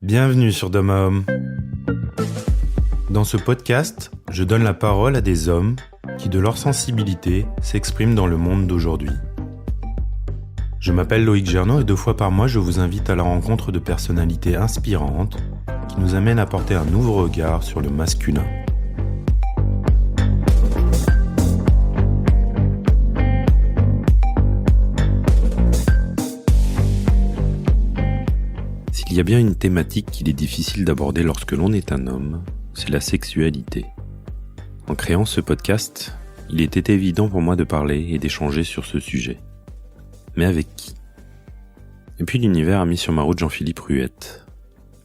Bienvenue sur D'homme à homme. Dans ce podcast, je donne la parole à des hommes qui, de leur sensibilité, s'expriment dans le monde d'aujourd'hui. Je m'appelle Loïc Gernot et 2 fois par mois, je vous invite à la rencontre de personnalités inspirantes qui nous amènent à porter un nouveau regard sur le masculin. S'il y a bien une thématique qu'il est difficile d'aborder lorsque l'on est un homme, c'est la sexualité. En créant ce podcast, il était évident pour moi de parler et d'échanger sur ce sujet. Mais avec qui ? Et puis l'univers a mis sur ma route Jean-Philippe Ruette.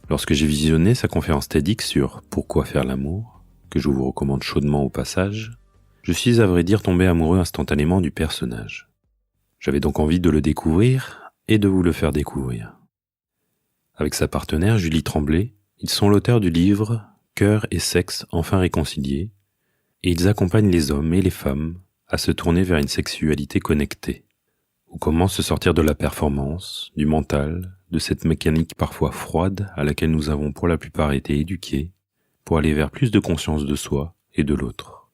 Lorsque j'ai visionné sa conférence TEDx sur « Pourquoi faire l'amour ?», que je vous recommande chaudement au passage, je suis à vrai dire tombé amoureux instantanément du personnage. J'avais donc envie de le découvrir et de vous le faire découvrir. Avec sa partenaire Julie Tremblay, ils sont l'auteur du livre « Cœur et sexe enfin réconciliés » et ils accompagnent les hommes et les femmes à se tourner vers une sexualité connectée. Ou comment se sortir de la performance, du mental, de cette mécanique parfois froide à laquelle nous avons pour la plupart été éduqués, pour aller vers plus de conscience de soi et de l'autre.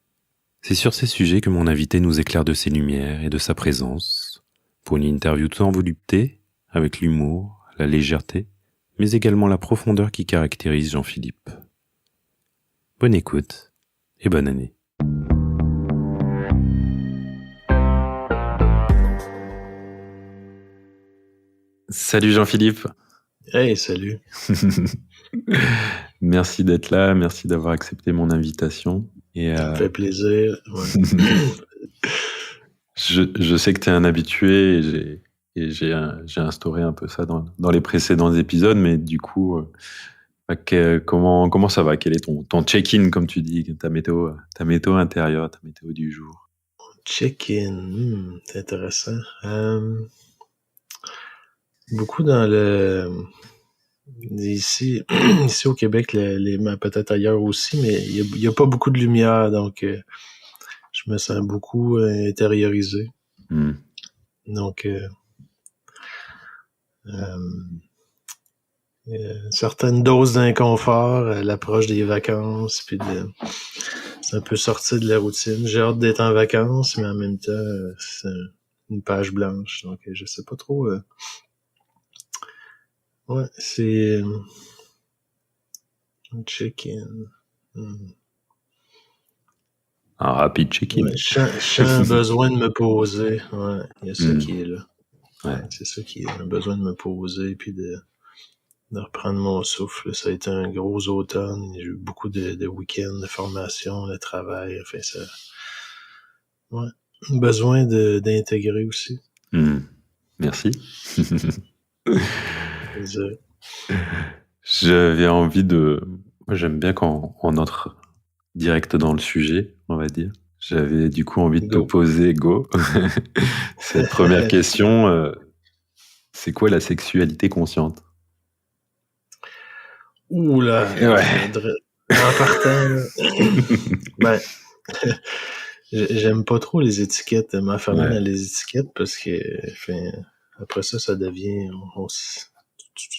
C'est sur ces sujets que mon invité nous éclaire de ses lumières et de sa présence, pour une interview tout en volupté, avec l'humour, la légèreté, mais également la profondeur qui caractérise Jean-Philippe. Bonne écoute et bonne année. Salut Jean-Philippe. Hey, salut. Merci d'être là, merci d'avoir accepté mon invitation. Ça me fait plaisir. Ouais. Je sais que tu es un habitué et j'ai instauré un peu ça dans les précédents épisodes, mais du coup, comment ça va ? Quel est ton check-in, comme tu dis, ta météo intérieure, ta météo du jour ? Check-in, c'est intéressant. Beaucoup dans le... Ici au Québec, peut-être ailleurs aussi, mais il y a pas beaucoup de lumière, donc je me sens beaucoup intériorisé. Donc, certaines doses d'inconfort à l'approche des vacances, puis c'est un peu sortir de la routine. J'ai hâte d'être en vacances, mais en même temps, c'est une page blanche, donc je sais pas trop. Ouais, c'est un check-in. Un rapide check-in. Ouais, je sens un besoin de me poser. Ouais, il y a ça qui est là. Ouais. C'est ça qui est un besoin de me poser puis de reprendre mon souffle. Ça a été un gros automne. J'ai eu beaucoup de week-ends, de formation, de travail. Enfin, ça. Ouais. Besoin d'intégrer aussi. Merci. J'avais envie de... Moi, j'aime bien quand on entre direct dans le sujet, on va dire. J'avais du coup envie de te poser, cette première question. C'est quoi la sexualité consciente ? Ouh là! Ouais. En partant, j'aime pas trop les étiquettes, m'enfermer dans les étiquettes parce que après ça devient...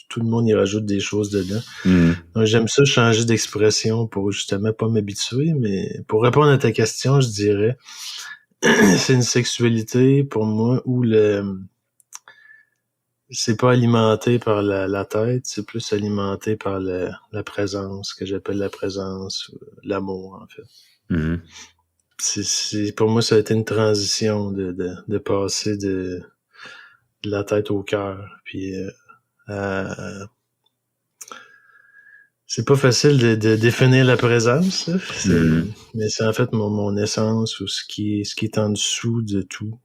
tout le monde y rajoute des choses dedans. Donc, j'aime ça changer d'expression pour justement pas m'habituer, mais pour répondre à ta question, je dirais c'est une sexualité pour moi où c'est pas alimenté par la tête, c'est plus alimenté par la présence, que j'appelle la présence, l'amour en fait. Pour moi, ça a été une transition de passer de la tête au cœur, puis c'est pas facile de définir la présence, mais c'est en fait mon essence ou ce qui est en dessous de tout.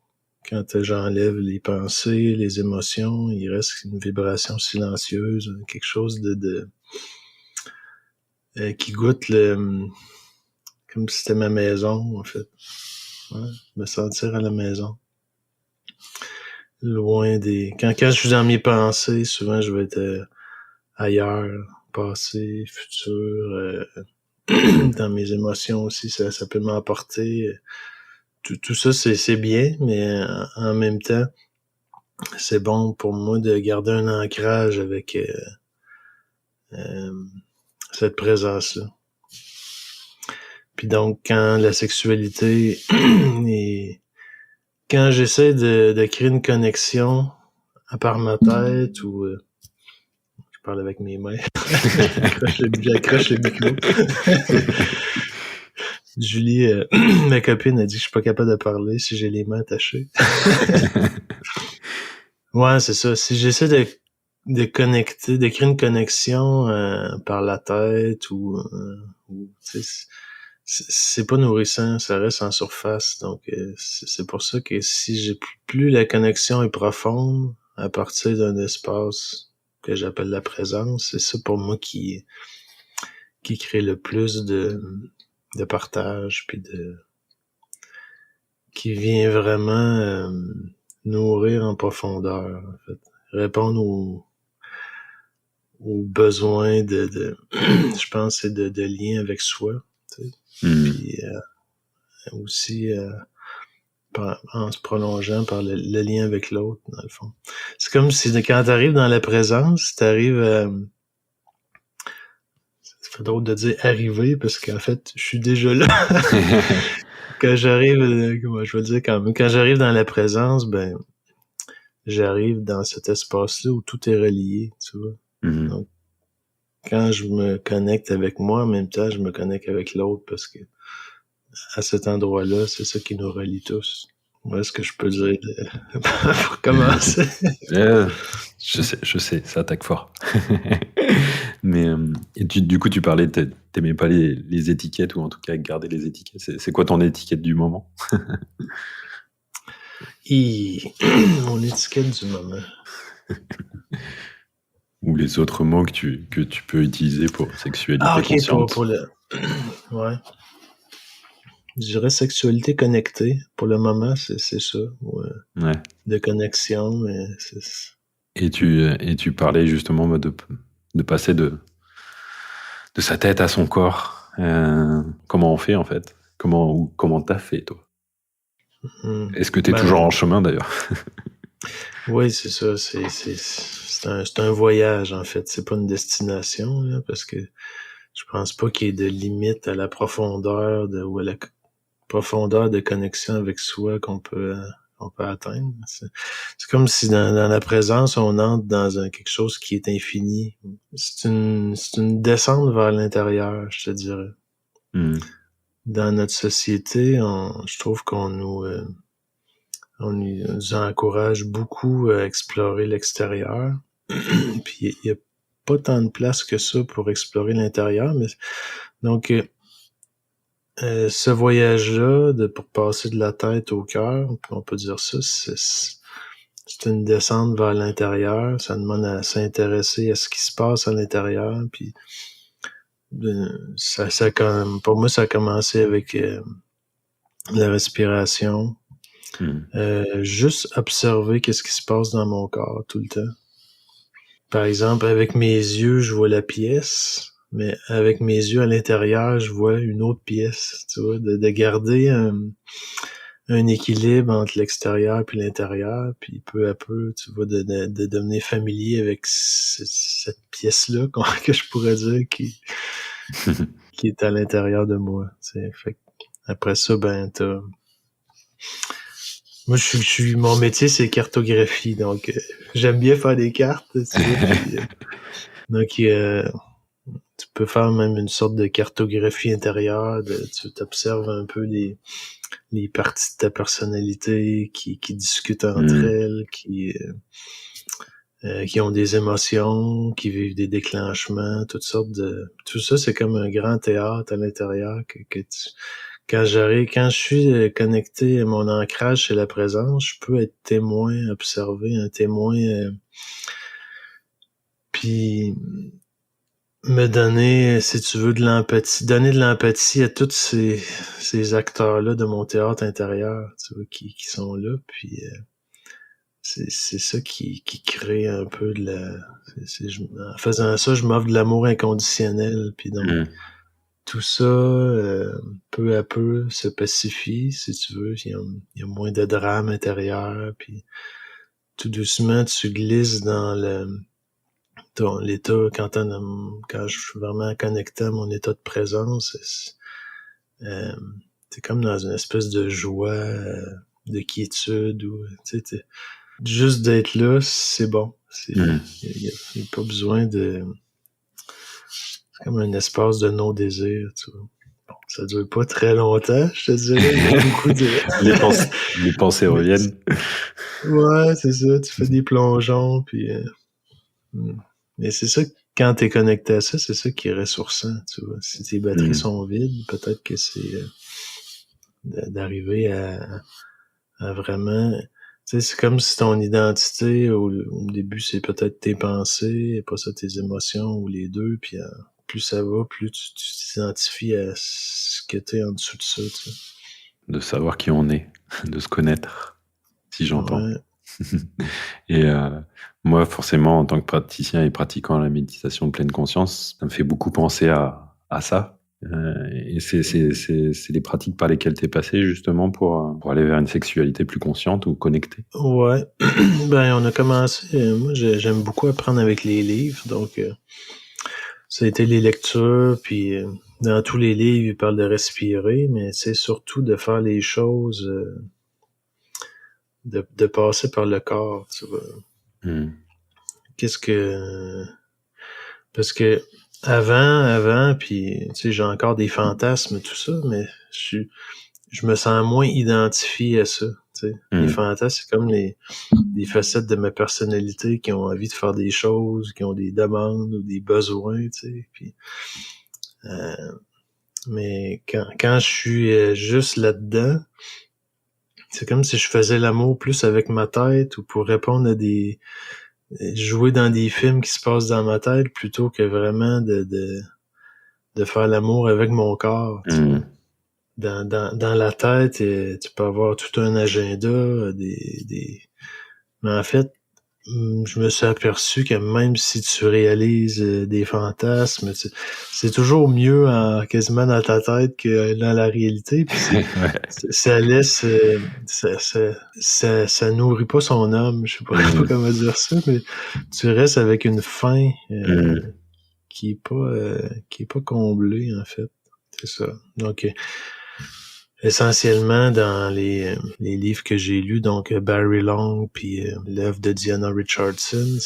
Quand j'enlève les pensées, les émotions, il reste une vibration silencieuse, quelque chose qui goûte comme si c'était ma maison, en fait. Ouais, me sentir à la maison. Loin des... Quand je suis dans mes pensées, souvent je vais être ailleurs, passé, futur, dans mes émotions aussi, ça peut m'emporter. Tout ça, c'est bien, mais en même temps, c'est bon pour moi de garder un ancrage avec cette présence-là. Puis donc, quand la sexualité est... Quand j'essaie de créer une connexion à part ma tête ou... je parle avec mes mains. J'accroche le micro. Julie, ma copine, a dit que je suis pas capable de parler si j'ai les mains attachées. Ouais, c'est ça. Si j'essaie de connecter, de créer une connexion par la tête ou c'est pas nourrissant, ça reste en surface. Donc c'est pour ça que si j'ai plus la connexion est profonde à partir d'un espace que j'appelle la présence, c'est ça pour moi qui crée le plus de partage puis qui vient vraiment nourrir en profondeur, en fait. Répondre aux besoins de je pense c'est de lien avec soi, tu sais. Puis aussi en se prolongeant par le lien avec l'autre, dans le fond. C'est comme si quand t'arrives dans la présence, t'arrives ça fait drôle de dire arriver parce qu'en fait, je suis déjà là. Quand j'arrive, je veux dire quand j'arrive dans la présence, ben j'arrive dans cet espace-là où tout est relié, tu vois. Donc, quand je me connecte avec moi, en même temps, je me connecte avec l'autre parce que à cet endroit-là, c'est ça qui nous relie tous. Moi, est-ce que je peux dire pour commencer? Je sais, ça attaque fort. Mais du coup, tu parlais, t'aimais pas les étiquettes, ou en tout cas garder les étiquettes. C'est quoi ton étiquette du moment? Mon étiquette du moment. Ou les autres mots que tu peux utiliser pour sexualité consciente. Pour le... Ouais. Je dirais sexualité connectée. Pour le moment, c'est ça. Ouais. De connexion, mais c'est... Et tu parlais justement de passer de sa tête à son corps. Comment on fait, en fait? Comment t'as fait, toi? Est-ce que t'es toujours en chemin, d'ailleurs? Oui, c'est ça. C'est un voyage, en fait. C'est pas une destination, là, parce que je pense pas qu'il y ait de limite à la profondeur ou à la profondeur de connexion avec soi qu'on peut atteindre. C'est comme si dans la présence, on entre dans quelque chose qui est infini. C'est une descente vers l'intérieur, je te dirais. Dans notre société, je trouve qu'on on nous encourage beaucoup à explorer l'extérieur. Puis il y a pas tant de place que ça pour explorer l'intérieur, mais donc ce voyage-là, pour passer de la tête au cœur, on peut dire ça, c'est une descente vers l'intérieur. Ça demande à s'intéresser à ce qui se passe à l'intérieur. Puis pour moi, ça a commencé avec la respiration. Juste observer qu'est-ce qui se passe dans mon corps tout le temps. Par exemple, avec mes yeux, je vois la pièce, mais avec mes yeux à l'intérieur, je vois une autre pièce, tu vois, de garder un équilibre entre l'extérieur puis l'intérieur, puis peu à peu, tu vois, de devenir familier avec cette pièce-là, que je pourrais dire, qui est à l'intérieur de moi, tu sais. Fait après ça, ben, moi, mon métier, c'est cartographie, donc j'aime bien faire des cartes, tu sais, puis, donc tu peux faire même une sorte de cartographie intérieure, tu t'observes un peu les parties de ta personnalité qui discutent entre elles, qui ont des émotions, qui vivent des déclenchements, tout ça, c'est comme un grand théâtre à l'intérieur quand je suis connecté à mon ancrage, c'est la présence, je peux être témoin, observer, un témoin, puis me donner, si tu veux, donner de l'empathie à tous ces acteurs-là de mon théâtre intérieur, tu vois, qui sont là, puis c'est ça qui crée un peu de la... en faisant ça, je m'offre de l'amour inconditionnel, puis donc tout ça, peu à peu, se pacifie, si tu veux. Il y a moins de drame intérieur, puis tout doucement, tu glisses dans l'état, quand je suis vraiment connecté à mon état de présence, t'es comme dans une espèce de joie, de quiétude, ou juste d'être là, c'est bon. Il y a pas besoin de... C'est comme un espace de non-désir, tu vois. Bon, ça dure pas très longtemps, je te dirais. Il y a beaucoup de... les pensées reviennent. Ouais, c'est ça. Tu fais des plongeons, puis... Mais c'est ça, quand t'es connecté à ça, c'est ça qui est ressourçant, tu vois. Si tes batteries sont vides, peut-être que c'est d'arriver à vraiment... Tu sais, c'est comme si ton identité, au début, c'est peut-être tes pensées, et pas ça tes émotions, ou les deux, puis plus ça va, plus tu t'identifies à ce que t'es en dessous de ça, tu sais. De savoir qui on est, de se connaître, si j'entends. Ouais. Et moi, forcément, en tant que praticien et pratiquant la méditation de pleine conscience, ça me fait beaucoup penser à ça. Et c'est les pratiques par lesquelles t'es passé, justement, pour aller vers une sexualité plus consciente ou connectée. Ouais. Ben, on a commencé... moi, j'aime beaucoup apprendre avec les livres, donc... ça a été les lectures, puis dans tous les livres, ils parlent de respirer, mais c'est surtout de faire les choses, de passer par le corps, tu vois. Qu'est-ce que... Parce que avant, puis tu sais, j'ai encore des fantasmes, tout ça, mais je me sens moins identifié à ça, tu sais. Les fantasmes, c'est comme des facettes de ma personnalité qui ont envie de faire des choses, qui ont des demandes ou des besoins, tu sais, puis... mais quand je suis juste là-dedans, c'est comme si je faisais l'amour plus avec ma tête ou pour répondre à jouer dans des films qui se passent dans ma tête plutôt que vraiment de faire l'amour avec mon corps. Tu vois. Dans la tête, tu peux avoir tout un agenda, mais en fait, je me suis aperçu que même si tu réalises des fantasmes, c'est toujours mieux quasiment dans ta tête que dans la réalité. Puis ça laisse, ça nourrit pas son âme. Je sais pas comment dire ça, mais tu restes avec une faim qui est pas comblée en fait. C'est ça. Donc essentiellement dans les livres que j'ai lus, donc Barry Long puis l'œuvre de Diana Richardson,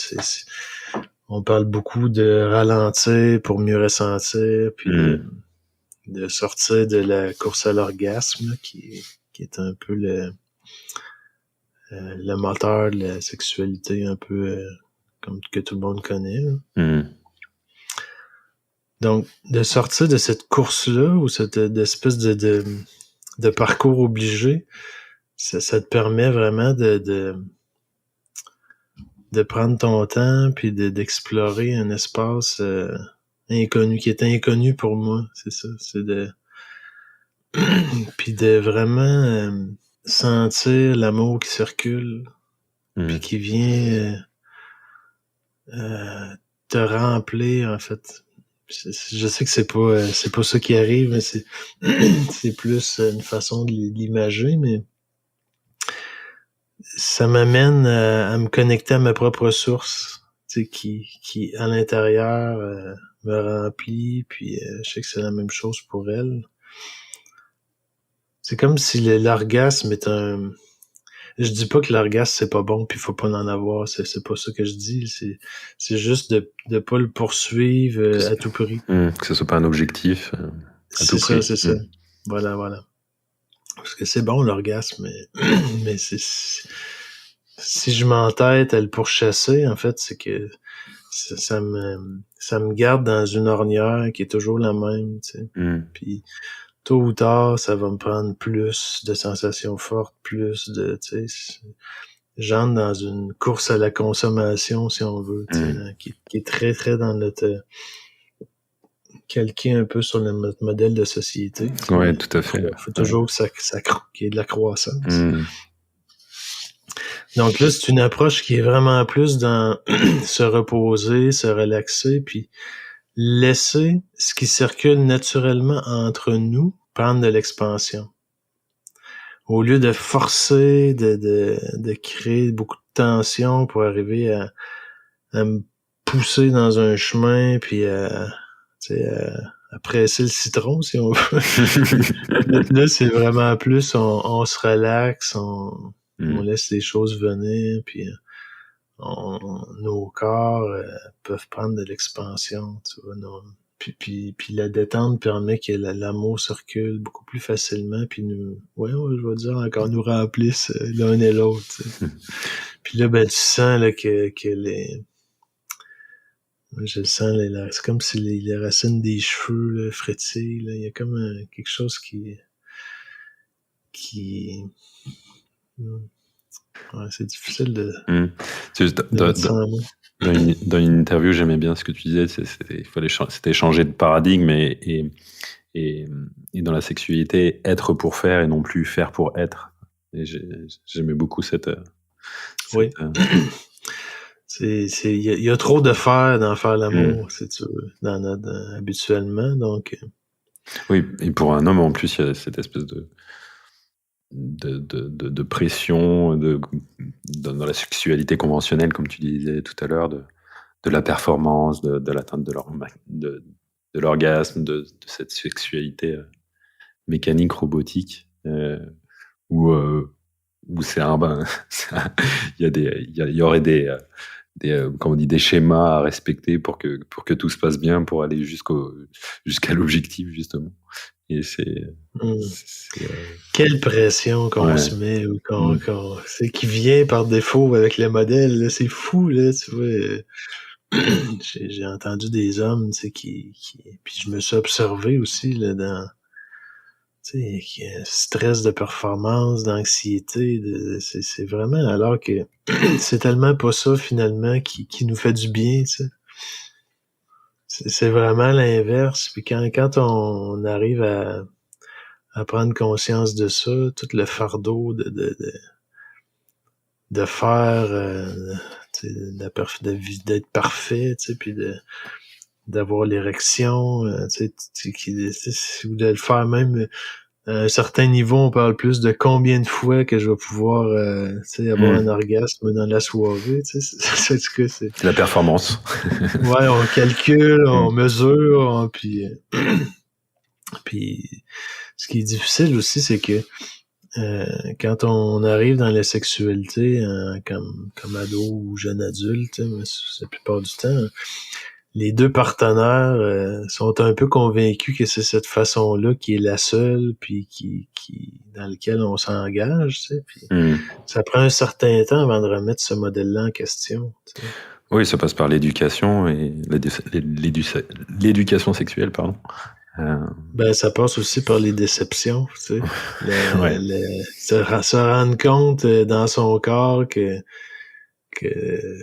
on parle beaucoup de ralentir pour mieux ressentir, puis de sortir de la course à l'orgasme qui est un peu le moteur de la sexualité un peu comme que tout le monde connaît. Donc de sortir de cette course-là ou cette espèce de parcours obligé, ça te permet vraiment de prendre ton temps puis d'explorer un espace inconnu, qui est inconnu pour moi, c'est ça. C'est puis de vraiment sentir l'amour qui circule puis qui vient te remplir, en fait. Je sais que c'est pas ça qui arrive, mais c'est plus une façon de l'imager, mais ça m'amène à me connecter à ma propre source, tu sais, qui à l'intérieur me remplit, puis je sais que c'est la même chose pour elle. C'est comme si l'orgasme est un... Je dis pas que l'orgasme c'est pas bon puis faut pas en avoir, c'est pas ça que je dis, c'est juste de pas le poursuivre à tout prix. Que ce soit pas un objectif à tout prix. C'est ça. Voilà. Parce que c'est bon l'orgasme, mais si je m'entête à le pourchasser, en fait, c'est que ça me garde dans une ornière qui est toujours la même, tu sais. Puis tôt ou tard, ça va me prendre plus de sensations fortes, plus de, tu sais, j'entre dans une course à la consommation, si on veut, tu sais, qui est très, très dans notre... calqué un peu sur notre modèle de société. Ouais, tout à fait. Faut toujours que qu'il y ait de la croissance. Donc là, c'est une approche qui est vraiment plus dans se reposer, se relaxer, puis laisser ce qui circule naturellement entre nous prendre de l'expansion. Au lieu de forcer, de créer beaucoup de tension pour arriver à me pousser dans un chemin, puis à presser le citron, si on veut. Là, c'est vraiment plus, on se relaxe, on laisse les choses venir, puis nos corps peuvent prendre de l'expansion, tu vois. Puis la détente permet que l'amour circule beaucoup plus facilement, puis je vais dire encore, nous remplissent l'un et l'autre. Puis là, ben, tu sens là, que je le sens, c'est comme si les racines des cheveux là, frétillent. Là. Il y a comme quelque chose qui ouais, c'est difficile de dans une interview, j'aimais bien ce que tu disais, c'était changer de paradigme et dans la sexualité, être pour faire et non plus faire pour être. Et j'aimais beaucoup cette oui. Il y a trop de faire dans faire l'amour, si tu veux, habituellement, donc. Oui, et pour un homme, en plus, il y a cette espèce de pression dans la sexualité conventionnelle, comme tu disais tout à l'heure, de la performance, de l'atteinte de l'orgasme, de cette sexualité mécanique, robotique, où c'est il y aurait des comme on dit, des schémas à respecter pour que tout se passe bien, pour aller jusqu'à l'objectif, justement. Et quelle pression qu'on se met, ou c'est qui vient par défaut avec les modèles, là, c'est fou, là, tu vois. J'ai entendu des hommes, tu sais, puis je me suis observé aussi, là, dans, tu sais, stress de performance, d'anxiété, c'est vraiment, alors que c'est tellement pas ça, finalement, qui nous fait du bien, tu sais. C'est vraiment l'inverse. Puis quand on arrive à prendre conscience de ça, tout le fardeau de faire, d'être parfait, tu sais, puis d'avoir l'érection, tu sais, ou de le faire même à un certain niveau, on parle plus de combien de fois que je vais pouvoir avoir un orgasme dans la soirée. C'est la performance. Ouais, on calcule, on mesure, puis ce qui est difficile aussi, c'est que quand on arrive dans la sexualité comme ado ou jeune adulte, la plupart du temps, les deux partenaires sont un peu convaincus que c'est cette façon-là qui est la seule, puis qui dans laquelle on s'engage, tu sais. Puis ça prend un certain temps avant de remettre ce modèle-là en question. Tu sais. Oui, ça passe par l'éducation et l'éducation sexuelle, pardon. Ben, ça passe aussi par les déceptions, tu sais. Se rendre compte dans son corps que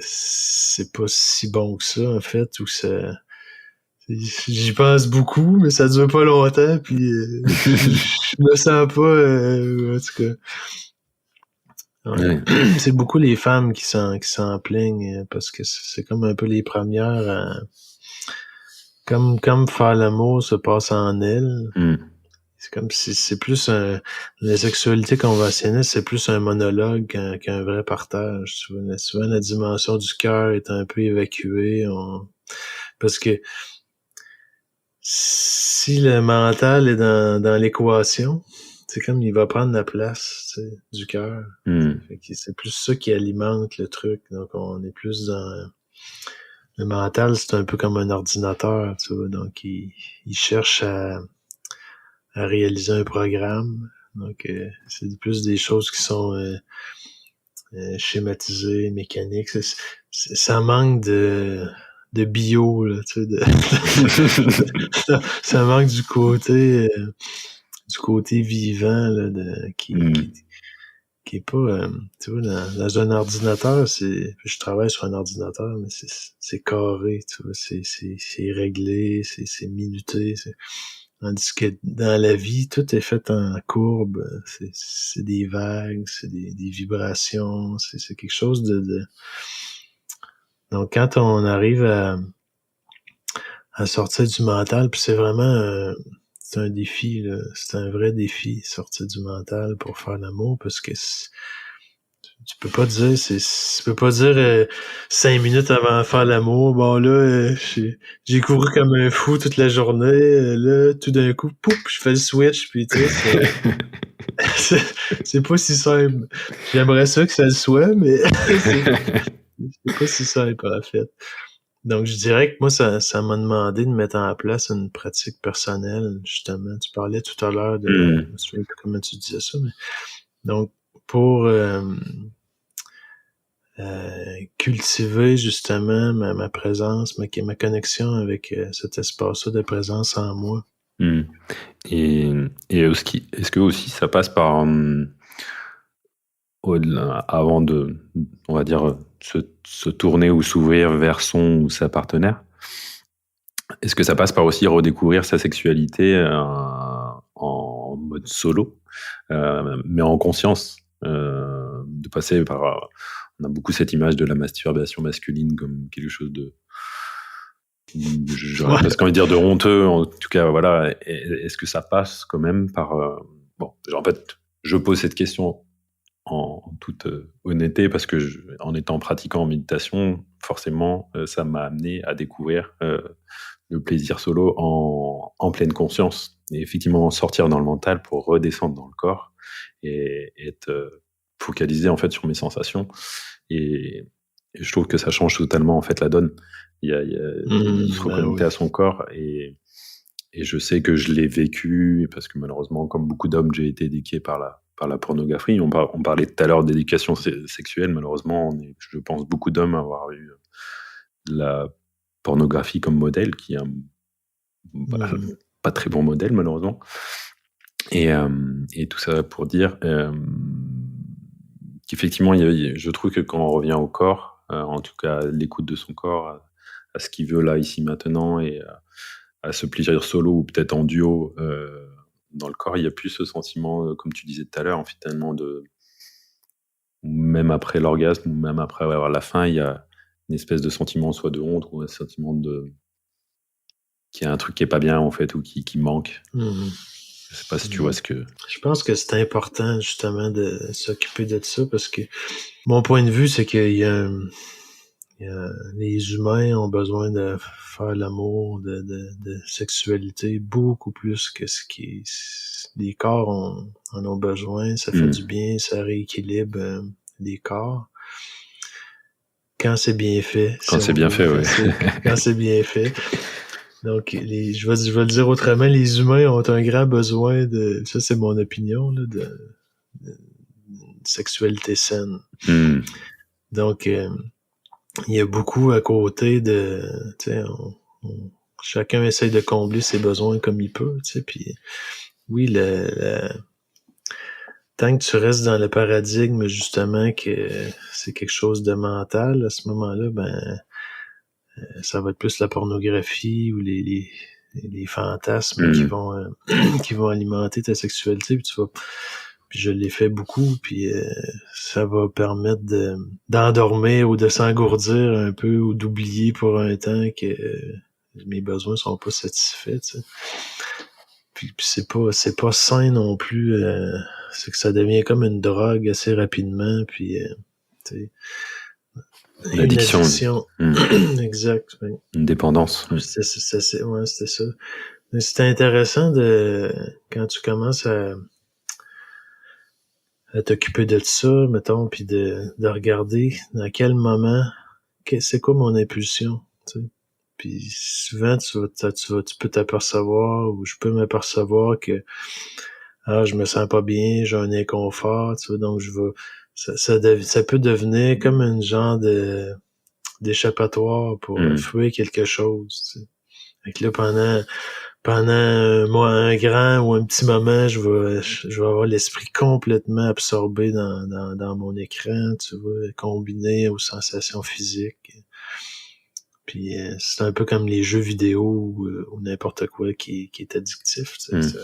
c'est pas si bon que ça, en fait, ou ça. J'y pense beaucoup, mais ça dure pas longtemps, puis je me sens pas, en tout cas. Ouais. C'est beaucoup les femmes qui s'en plaignent, parce que c'est comme un peu les premières à... Comme faire l'amour se passe en elles. C'est comme si c'est plus la sexualité conventionnelle, c'est plus un monologue qu'un vrai partage. Tu vois. Souvent, la dimension du cœur est un peu évacuée. Parce que si le mental est dans l'équation, c'est comme il va prendre la place, tu sais, du cœur. C'est plus ça qui alimente le truc. Donc, on est plus dans... Le mental, c'est un peu comme un ordinateur, tu vois. Donc, il cherche à réaliser un programme. Donc, c'est plus des choses qui sont schématisées, mécaniques. Ça manque de bio, là, tu sais. Ça manque du côté vivant, là, qui est pas... tu vois, dans un ordinateur, je travaille sur un ordinateur, mais c'est carré, tu vois. C'est réglé, c'est minuté, tandis que dans la vie, tout est fait en courbe. C'est des vagues, c'est des vibrations, c'est quelque chose de... Donc, quand on arrive à sortir du mental, puis c'est vraiment... c'est un défi, là. C'est un vrai défi, sortir du mental pour faire l'amour, parce que Tu peux pas dire, tu peux pas dire 5 minutes avant de faire l'amour, bon là, j'ai couru comme un fou toute la journée, là, tout d'un coup, pouf, je fais le switch, puis tu sais, c'est pas si simple. J'aimerais ça que ça le soit, mais c'est pas si simple, en fait. Donc, je dirais que moi, ça m'a demandé de mettre en place une pratique personnelle, justement. Tu parlais tout à l'heure de, je me souviens plus comment tu disais ça, mais donc, pour cultiver justement ma présence, ma connexion avec cet espace-là de présence en moi. Et est-ce que aussi ça passe par avant de, on va dire, se tourner ou s'ouvrir vers son ou sa partenaire, est-ce que ça passe par aussi redécouvrir sa sexualité en mode solo, mais en conscience, de passer par... on a beaucoup cette image de la masturbation masculine comme quelque chose de... J'aurais presque envie de dire de honteux, en tout cas, voilà. Est-ce que ça passe quand même par... bon, en fait, je pose cette question en toute honnêteté, parce que en étant pratiquant en méditation, forcément, ça m'a amené à découvrir le plaisir solo en pleine conscience. Et effectivement, sortir dans le mental pour redescendre dans le corps et être focalisé en fait sur mes sensations. Et je trouve que ça change totalement en fait la donne. Il y a se reconnecter à son corps, et je sais que je l'ai vécu parce que malheureusement, comme beaucoup d'hommes, j'ai été éduqué par la pornographie. On parlait tout à l'heure d'éducation sexuelle. Malheureusement, je pense beaucoup d'hommes avoir eu la pornographie comme modèle, qui est pas très bon modèle malheureusement. Et tout ça pour dire qu'effectivement, je trouve que quand on revient au corps, en tout cas l'écoute de son corps, à ce qu'il veut là, ici, maintenant, et à ce plaisir solo ou peut-être en duo dans le corps, il n'y a plus ce sentiment, comme tu disais tout à l'heure, finalement, même après l'orgasme, ou même après avoir la fin, il y a une espèce de sentiment soit de honte, ou un sentiment qu'il y a un truc qui est pas bien en fait, ou qui manque. Je sais pas si tu vois ce que... Je pense que c'est important justement de s'occuper de ça, parce que mon point de vue, c'est qu'il y a les humains ont besoin de faire l'amour, de sexualité beaucoup plus que ce qui les corps en ont besoin. Ça fait du bien, ça rééquilibre les corps. Quand c'est bien fait. Quand c'est bien fait, oui. Quand c'est bien fait. Donc, je vais le dire autrement, les humains ont un grand besoin de, ça c'est mon opinion, là, de sexualité saine. Donc, il y a beaucoup à côté de, tu sais, chacun essaye de combler ses besoins comme il peut, tu sais, puis oui, tant que tu restes dans le paradigme, justement, que c'est quelque chose de mental, à ce moment-là, ben, ça va être plus la pornographie ou les fantasmes qui vont alimenter ta sexualité, puis je l'ai fait beaucoup, puis ça va permettre d'endormir ou de s'engourdir un peu, ou d'oublier pour un temps que mes besoins sont pas satisfaits, tu sais. Puis c'est pas sain non plus, c'est que ça devient comme une drogue assez rapidement, puis tu sais, une addiction. Exact. Oui. Une dépendance. C'était ça. Mais c'était intéressant quand tu commences à t'occuper de ça, mettons, puis de regarder dans quel moment, c'est quoi mon impulsion, tu sais. Puis souvent, tu peux t'apercevoir, ou je peux m'apercevoir que je me sens pas bien, j'ai un inconfort, tu vois, donc ça peut devenir comme une genre d'échappatoire pour fuir quelque chose, tu sais. Fait que là, pendant un grand ou un petit moment, je vais avoir l'esprit complètement absorbé dans mon écran, tu vois, combiné aux sensations physiques. Puis c'est un peu comme les jeux vidéo ou n'importe quoi qui est addictif, tu sais.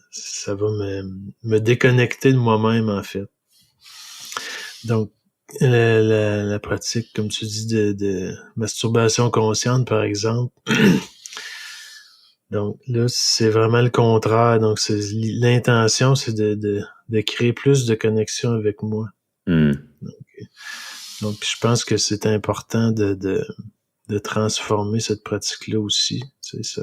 Ça va me déconnecter de moi-même, en fait. Donc, la pratique, comme tu dis, de masturbation consciente, par exemple. Donc là, c'est vraiment le contraire. Donc l'intention, c'est de créer plus de connexion avec moi. Donc, je pense que c'est important de transformer cette pratique-là aussi. Tu sais,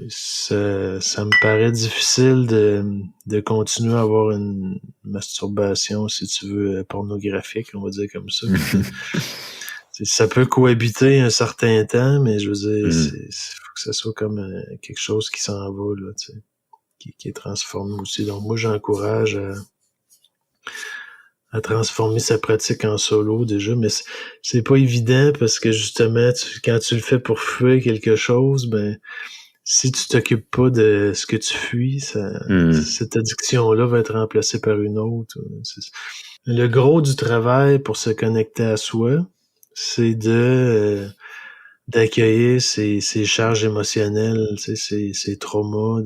ça me paraît difficile de continuer à avoir une masturbation, si tu veux, pornographique, on va dire comme ça. Ça peut cohabiter un certain temps, mais je veux dire, faut que ça soit comme quelque chose qui s'en va, là, tu sais, qui est transformé aussi. Donc, moi, j'encourage à transformer sa pratique en solo déjà, mais c'est pas évident parce que justement, quand tu le fais pour fuir quelque chose, ben si tu t'occupes pas de ce que tu fuis, cette addiction-là va être remplacée par une autre. Le gros du travail pour se connecter à soi, c'est d'accueillir ces charges émotionnelles, tu sais, ces traumas,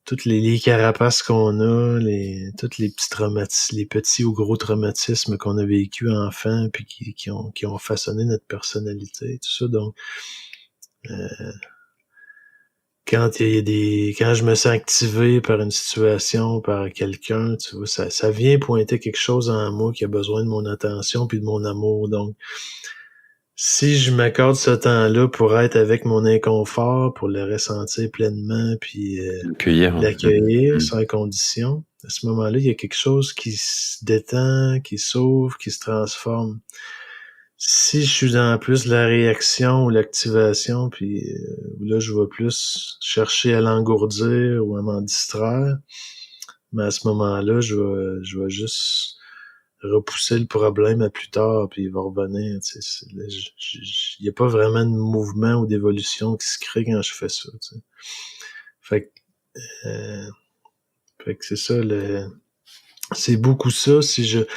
toutes les carapaces qu'on a, tous les petits traumatismes, les petits ou gros traumatismes qu'on a vécu enfant, puis qui ont façonné notre personnalité, tout ça. Donc, quand je me sens activé par une situation, par quelqu'un, tu vois, ça vient pointer quelque chose en moi qui a besoin de mon attention puis de mon amour. Donc, si je m'accorde ce temps-là pour être avec mon inconfort, pour le ressentir pleinement, puis l'accueillir sans condition, à ce moment-là, il y a quelque chose qui se détend, qui s'ouvre, qui se transforme. Si je suis dans plus la réaction ou l'activation, puis là, je vais plus chercher à l'engourdir ou à m'en distraire, mais à ce moment-là, je vais juste repousser le problème à plus tard, puis il va revenir. Il n'y a pas vraiment de mouvement ou d'évolution qui se crée quand je fais ça. T'sais. Fait que c'est ça, c'est beaucoup ça. Si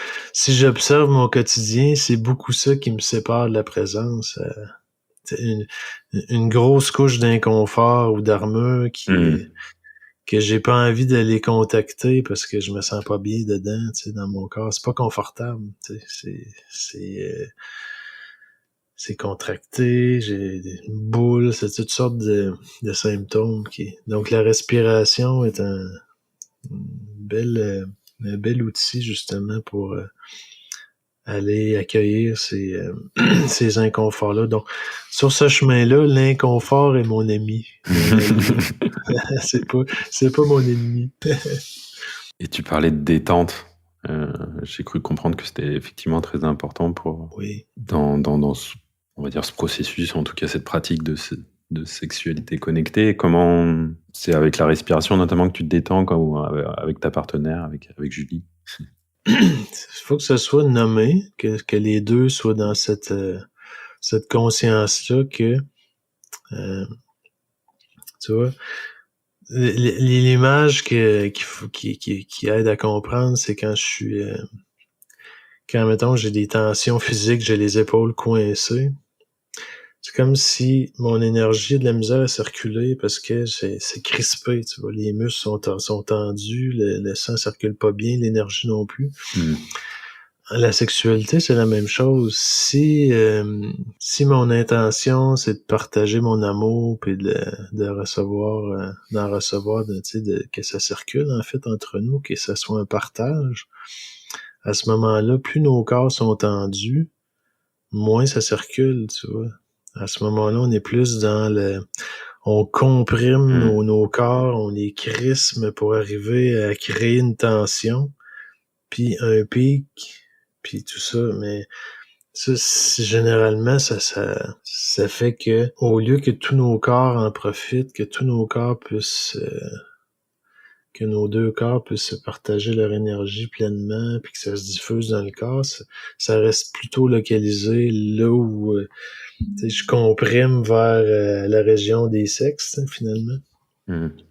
j'observe mon quotidien, c'est beaucoup ça qui me sépare de la présence. Une grosse couche d'inconfort ou d'armure que j'ai pas envie d'aller contacter parce que je me sens pas bien dedans, tu sais, dans mon corps. C'est pas confortable, tu sais. C'est contracté, j'ai des boules, c'est toutes sortes de symptômes donc la respiration est un bel outil justement pour aller accueillir ces inconforts-là. Donc, sur ce chemin-là, l'inconfort est mon ami. c'est pas mon ennemi. Et tu parlais de détente. J'ai cru comprendre que c'était effectivement très important pour dans ce, on va dire, ce processus, en tout cas cette pratique de sexualité connectée. Comment c'est avec la respiration notamment que tu te détends ou avec ta partenaire, avec Julie? Il faut que ce soit nommé, que les deux soient dans cette conscience-là que tu vois, l'image qui aide à comprendre, c'est quand je suis quand mettons j'ai des tensions physiques, j'ai les épaules coincées. C'est comme si mon énergie a de la misère à circuler parce que c'est crispé, tu vois. Les muscles sont tendus, le sang circule pas bien, l'énergie non plus. La sexualité, c'est la même chose. Si mon intention, c'est de partager mon amour puis d'en recevoir, tu sais, que ça circule, en fait, entre nous, que ça soit un partage, à ce moment-là, plus nos corps sont tendus, moins ça circule, tu vois. À ce moment-là, on est plus dans on comprime nos corps, on les crisme pour arriver à créer une tension, puis un pic, puis tout ça, mais ça, généralement, ça fait que, au lieu que tous nos corps en profitent, que tous nos corps puissent, que nos deux corps puissent se partager leur énergie pleinement, puis que ça se diffuse dans le corps, ça reste plutôt localisé là où je comprime vers la région des sexes, finalement.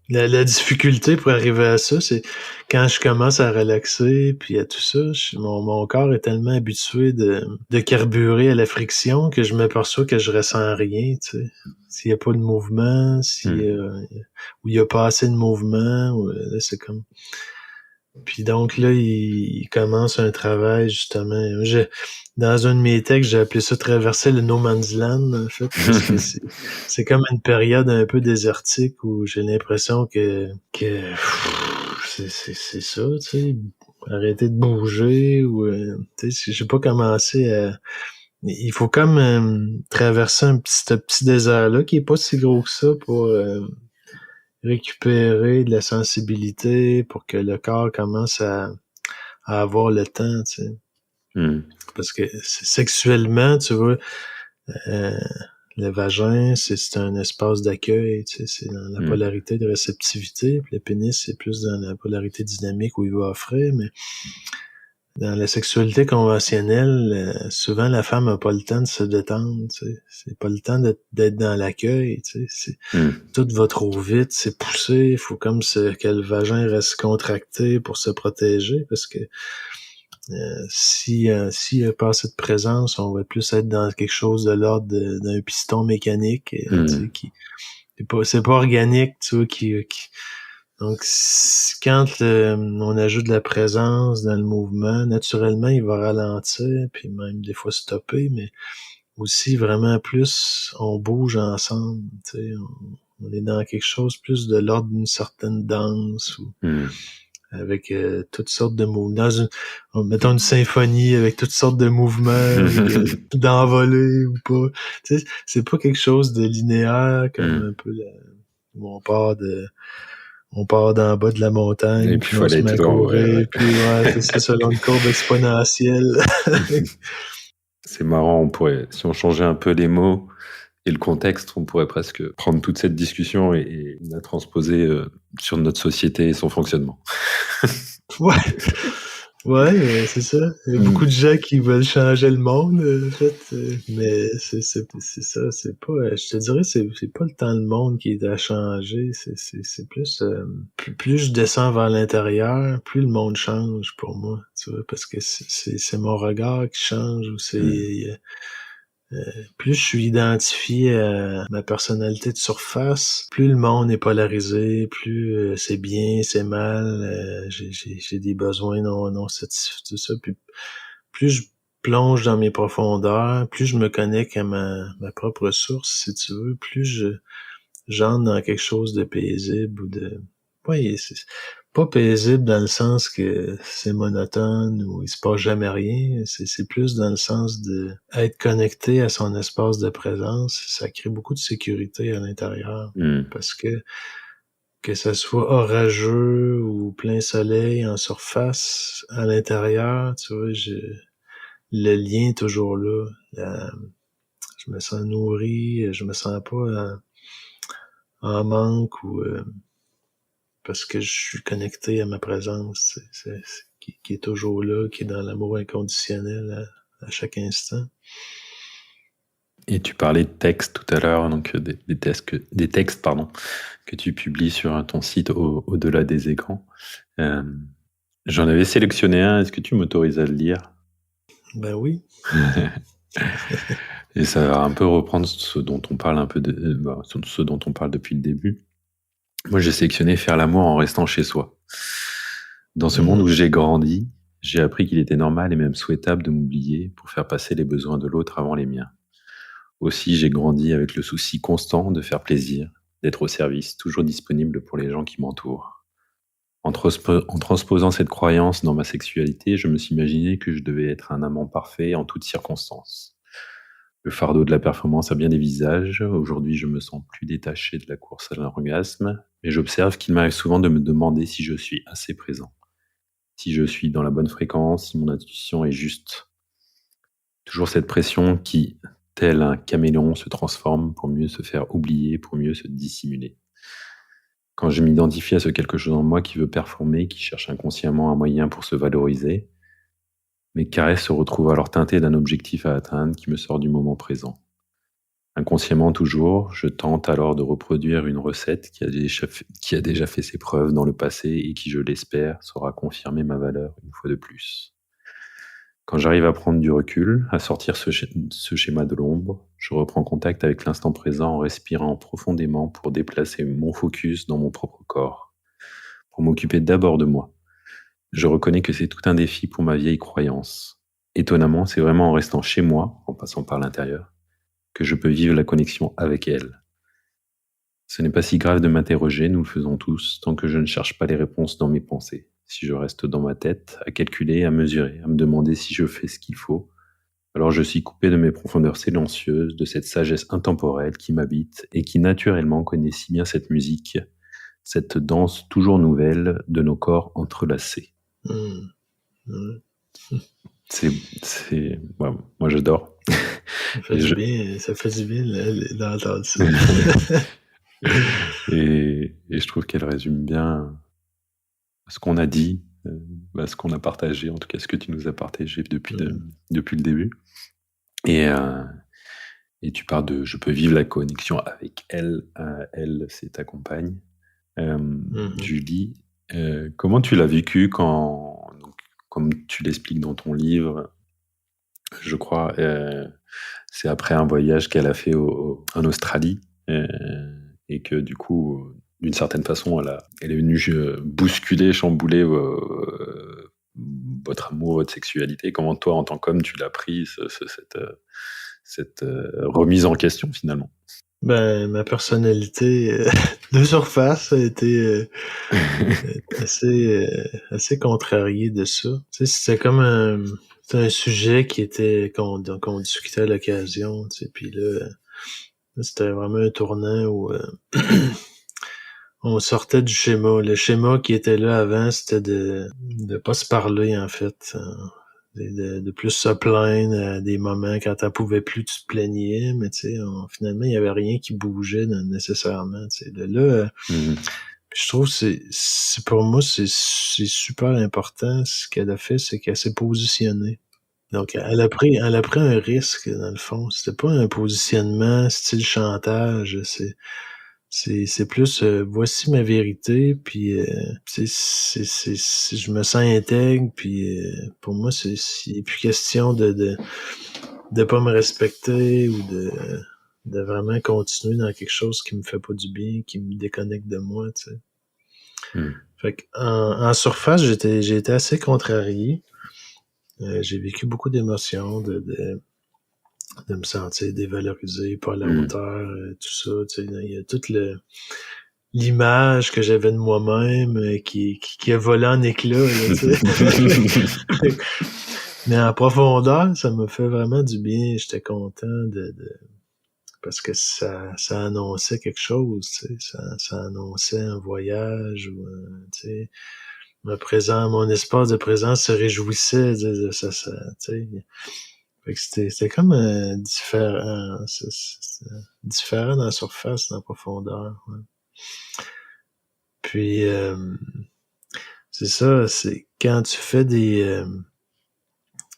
La difficulté pour arriver à ça, c'est quand je commence à relaxer puis à tout ça, mon corps est tellement habitué de carburer à la friction que je m'aperçois que je ressens rien, tu sais. S'il y a pas de mouvement, ou il y a pas assez de mouvement, là, c'est comme... Puis donc là, il commence un travail, justement. Dans un de mes textes, j'ai appelé ça traverser le no man's land, en fait, parce que c'est comme une période un peu désertique où j'ai l'impression que c'est ça, tu sais. arrêter de bouger ou j'ai pas commencé à... Il faut comme traverser ce petit désert-là qui est pas si gros que ça pour récupérer de la sensibilité, pour que le corps commence à avoir le temps, tu sais. Parce que sexuellement, tu vois, le vagin, c'est un espace d'accueil, tu sais, c'est dans la polarité de réceptivité, puis le pénis, c'est plus dans la polarité dynamique où il va offrir, mais dans la sexualité conventionnelle, souvent la femme n'a pas le temps de se détendre, tu sais. C'est pas le temps d'être dans l'accueil, tu sais. Tout va trop vite, c'est poussé, il faut comme que le vagin reste contracté pour se protéger, parce que s'il y a pas assez de présence, on va plus être dans quelque chose de l'ordre d'un piston mécanique, tu sais, qui c'est pas organique, tu vois, donc quand on ajoute de la présence dans le mouvement, naturellement il va ralentir, puis même des fois stopper, mais aussi vraiment plus on bouge ensemble, tu sais, on est dans quelque chose plus de l'ordre d'une certaine danse ou avec toutes sortes de mouvements. Mettons une symphonie avec toutes sortes de mouvements, d'envolée ou pas. Tu sais, c'est pas quelque chose de linéaire comme un peu où on part d'en bas de la montagne, et puis on se met à courir, puis c'est selon une courbe exponentielle. C'est marrant, si on changeait un peu les mots et le contexte, on pourrait presque prendre toute cette discussion et la transposer sur notre société et son fonctionnement. Ouais, c'est ça. Il y a beaucoup de gens qui veulent changer le monde, en fait, mais c'est ça, c'est pas, je te dirais, c'est pas le temps le monde qui est à changer, c'est plus, plus je descends vers l'intérieur, plus le monde change pour moi, tu vois, parce que c'est mon regard qui change, ou plus je suis identifié à ma personnalité de surface, plus le monde est polarisé, plus c'est bien, c'est mal, j'ai des besoins non satisfaits, tout ça. Puis plus je plonge dans mes profondeurs, plus je me connecte à ma propre source, si tu veux, plus j'entre dans quelque chose de paisible ou de... Ouais, c'est pas paisible dans le sens que c'est monotone ou il se passe jamais rien. C'est plus dans le sens de être connecté à son espace de présence. Ça crée beaucoup de sécurité à l'intérieur. Parce que ça soit orageux ou plein soleil en surface, à l'intérieur, tu vois, le lien est toujours là. Je me sens nourri, je me sens pas en manque ou parce que je suis connecté à ma présence, qui est toujours là, qui est dans l'amour inconditionnel à chaque instant. Et tu parlais de textes tout à l'heure, donc des textes que tu publies sur ton site au-delà des écrans. J'en avais sélectionné un, est-ce que tu m'autorises à le lire? Ben oui. Et ça va un peu reprendre ce dont on parle ce dont on parle depuis le début. Moi, j'ai sélectionné faire l'amour en restant chez soi. Dans ce monde où j'ai grandi, j'ai appris qu'il était normal et même souhaitable de m'oublier pour faire passer les besoins de l'autre avant les miens. Aussi, j'ai grandi avec le souci constant de faire plaisir, d'être au service, toujours disponible pour les gens qui m'entourent. En transposant cette croyance dans ma sexualité, je me suis imaginé que je devais être un amant parfait en toutes circonstances. Le fardeau de la performance a bien des visages. Aujourd'hui, je me sens plus détaché de la course à l'orgasme, mais j'observe qu'il m'arrive souvent de me demander si je suis assez présent, si je suis dans la bonne fréquence, si mon intuition est juste. Toujours cette pression qui, tel un caméléon, se transforme pour mieux se faire oublier, pour mieux se dissimuler. Quand je m'identifie à ce quelque chose en moi qui veut performer, qui cherche inconsciemment un moyen pour se valoriser, mes caresses se retrouvent alors teintées d'un objectif à atteindre qui me sort du moment présent. Inconsciemment toujours, je tente alors de reproduire une recette qui a déjà fait ses preuves dans le passé et qui, je l'espère, saura confirmer ma valeur une fois de plus. Quand j'arrive à prendre du recul, à sortir ce schéma de l'ombre, je reprends contact avec l'instant présent en respirant profondément pour déplacer mon focus dans mon propre corps, pour m'occuper d'abord de moi. Je reconnais que c'est tout un défi pour ma vieille croyance. Étonnamment, c'est vraiment en restant chez moi, en passant par l'intérieur, que je peux vivre la connexion avec elle. Ce n'est pas si grave de m'interroger, nous le faisons tous, tant que je ne cherche pas les réponses dans mes pensées. si je reste dans ma tête, à calculer, à mesurer, à me demander si je fais ce qu'il faut. Alors je suis coupé de mes profondeurs silencieuses, de cette sagesse intemporelle qui m'habite et qui naturellement connaît si bien cette musique, cette danse toujours nouvelle de nos corps entrelacés. C'est ouais, moi j'adore. Ça fait du bien d'entendre ça. et je trouve qu'elle résume bien ce qu'on a dit, ce qu'on a partagé, en tout cas ce que tu nous as partagé depuis le début. Et tu parles de « je peux vivre la connexion avec elle ». Elle, c'est ta compagne, Julie. Comment tu l'as vécu quand, donc, comme tu l'expliques dans ton livre, je crois, c'est après un voyage qu'elle a fait en Australie, et que du coup, d'une certaine façon, elle est venue bousculer, chambouler votre amour, votre sexualité. Comment toi, en tant qu'homme, tu l'as pris, cette remise en question, finalement? Ma personnalité de surface a été assez contrariée de ça. Tu sais, c'était comme un sujet qu'on discutait à l'occasion, tu sais, puis là, c'était vraiment un tournant où on sortait du schéma. Le schéma qui était là avant, c'était de pas se parler, en fait. De plus se plaindre à des moments quand t'en pouvais plus, tu te plaignais, mais tu sais, finalement, il y avait rien qui bougeait nécessairement, tu sais. Là, je trouve que c'est pour moi, c'est super important. Ce qu'elle a fait, c'est qu'elle s'est positionnée. Donc, elle a pris un risque, dans le fond. C'était pas un positionnement style chantage, c'est plus voici ma vérité, puis je me sens intègre, puis pour moi c'est plus question de pas me respecter ou de vraiment continuer dans quelque chose qui me fait pas du bien, qui me déconnecte de moi, tu sais. Fait que en surface, j'ai été assez contrarié. J'ai vécu beaucoup d'émotions, de me sentir dévalorisé, pas à la hauteur, tout ça, tu sais, il y a toute l'image que j'avais de moi-même qui a volé en éclats, là, tu sais. Mais en profondeur, ça m'a fait vraiment du bien. J'étais content parce que ça annonçait quelque chose, tu sais. Ça annonçait un voyage ou tu sais, mon espace de présence se réjouissait de ça, tu sais. Fait que c'était comme différent dans la surface, dans la profondeur. Ouais. Puis c'est ça, c'est quand tu fais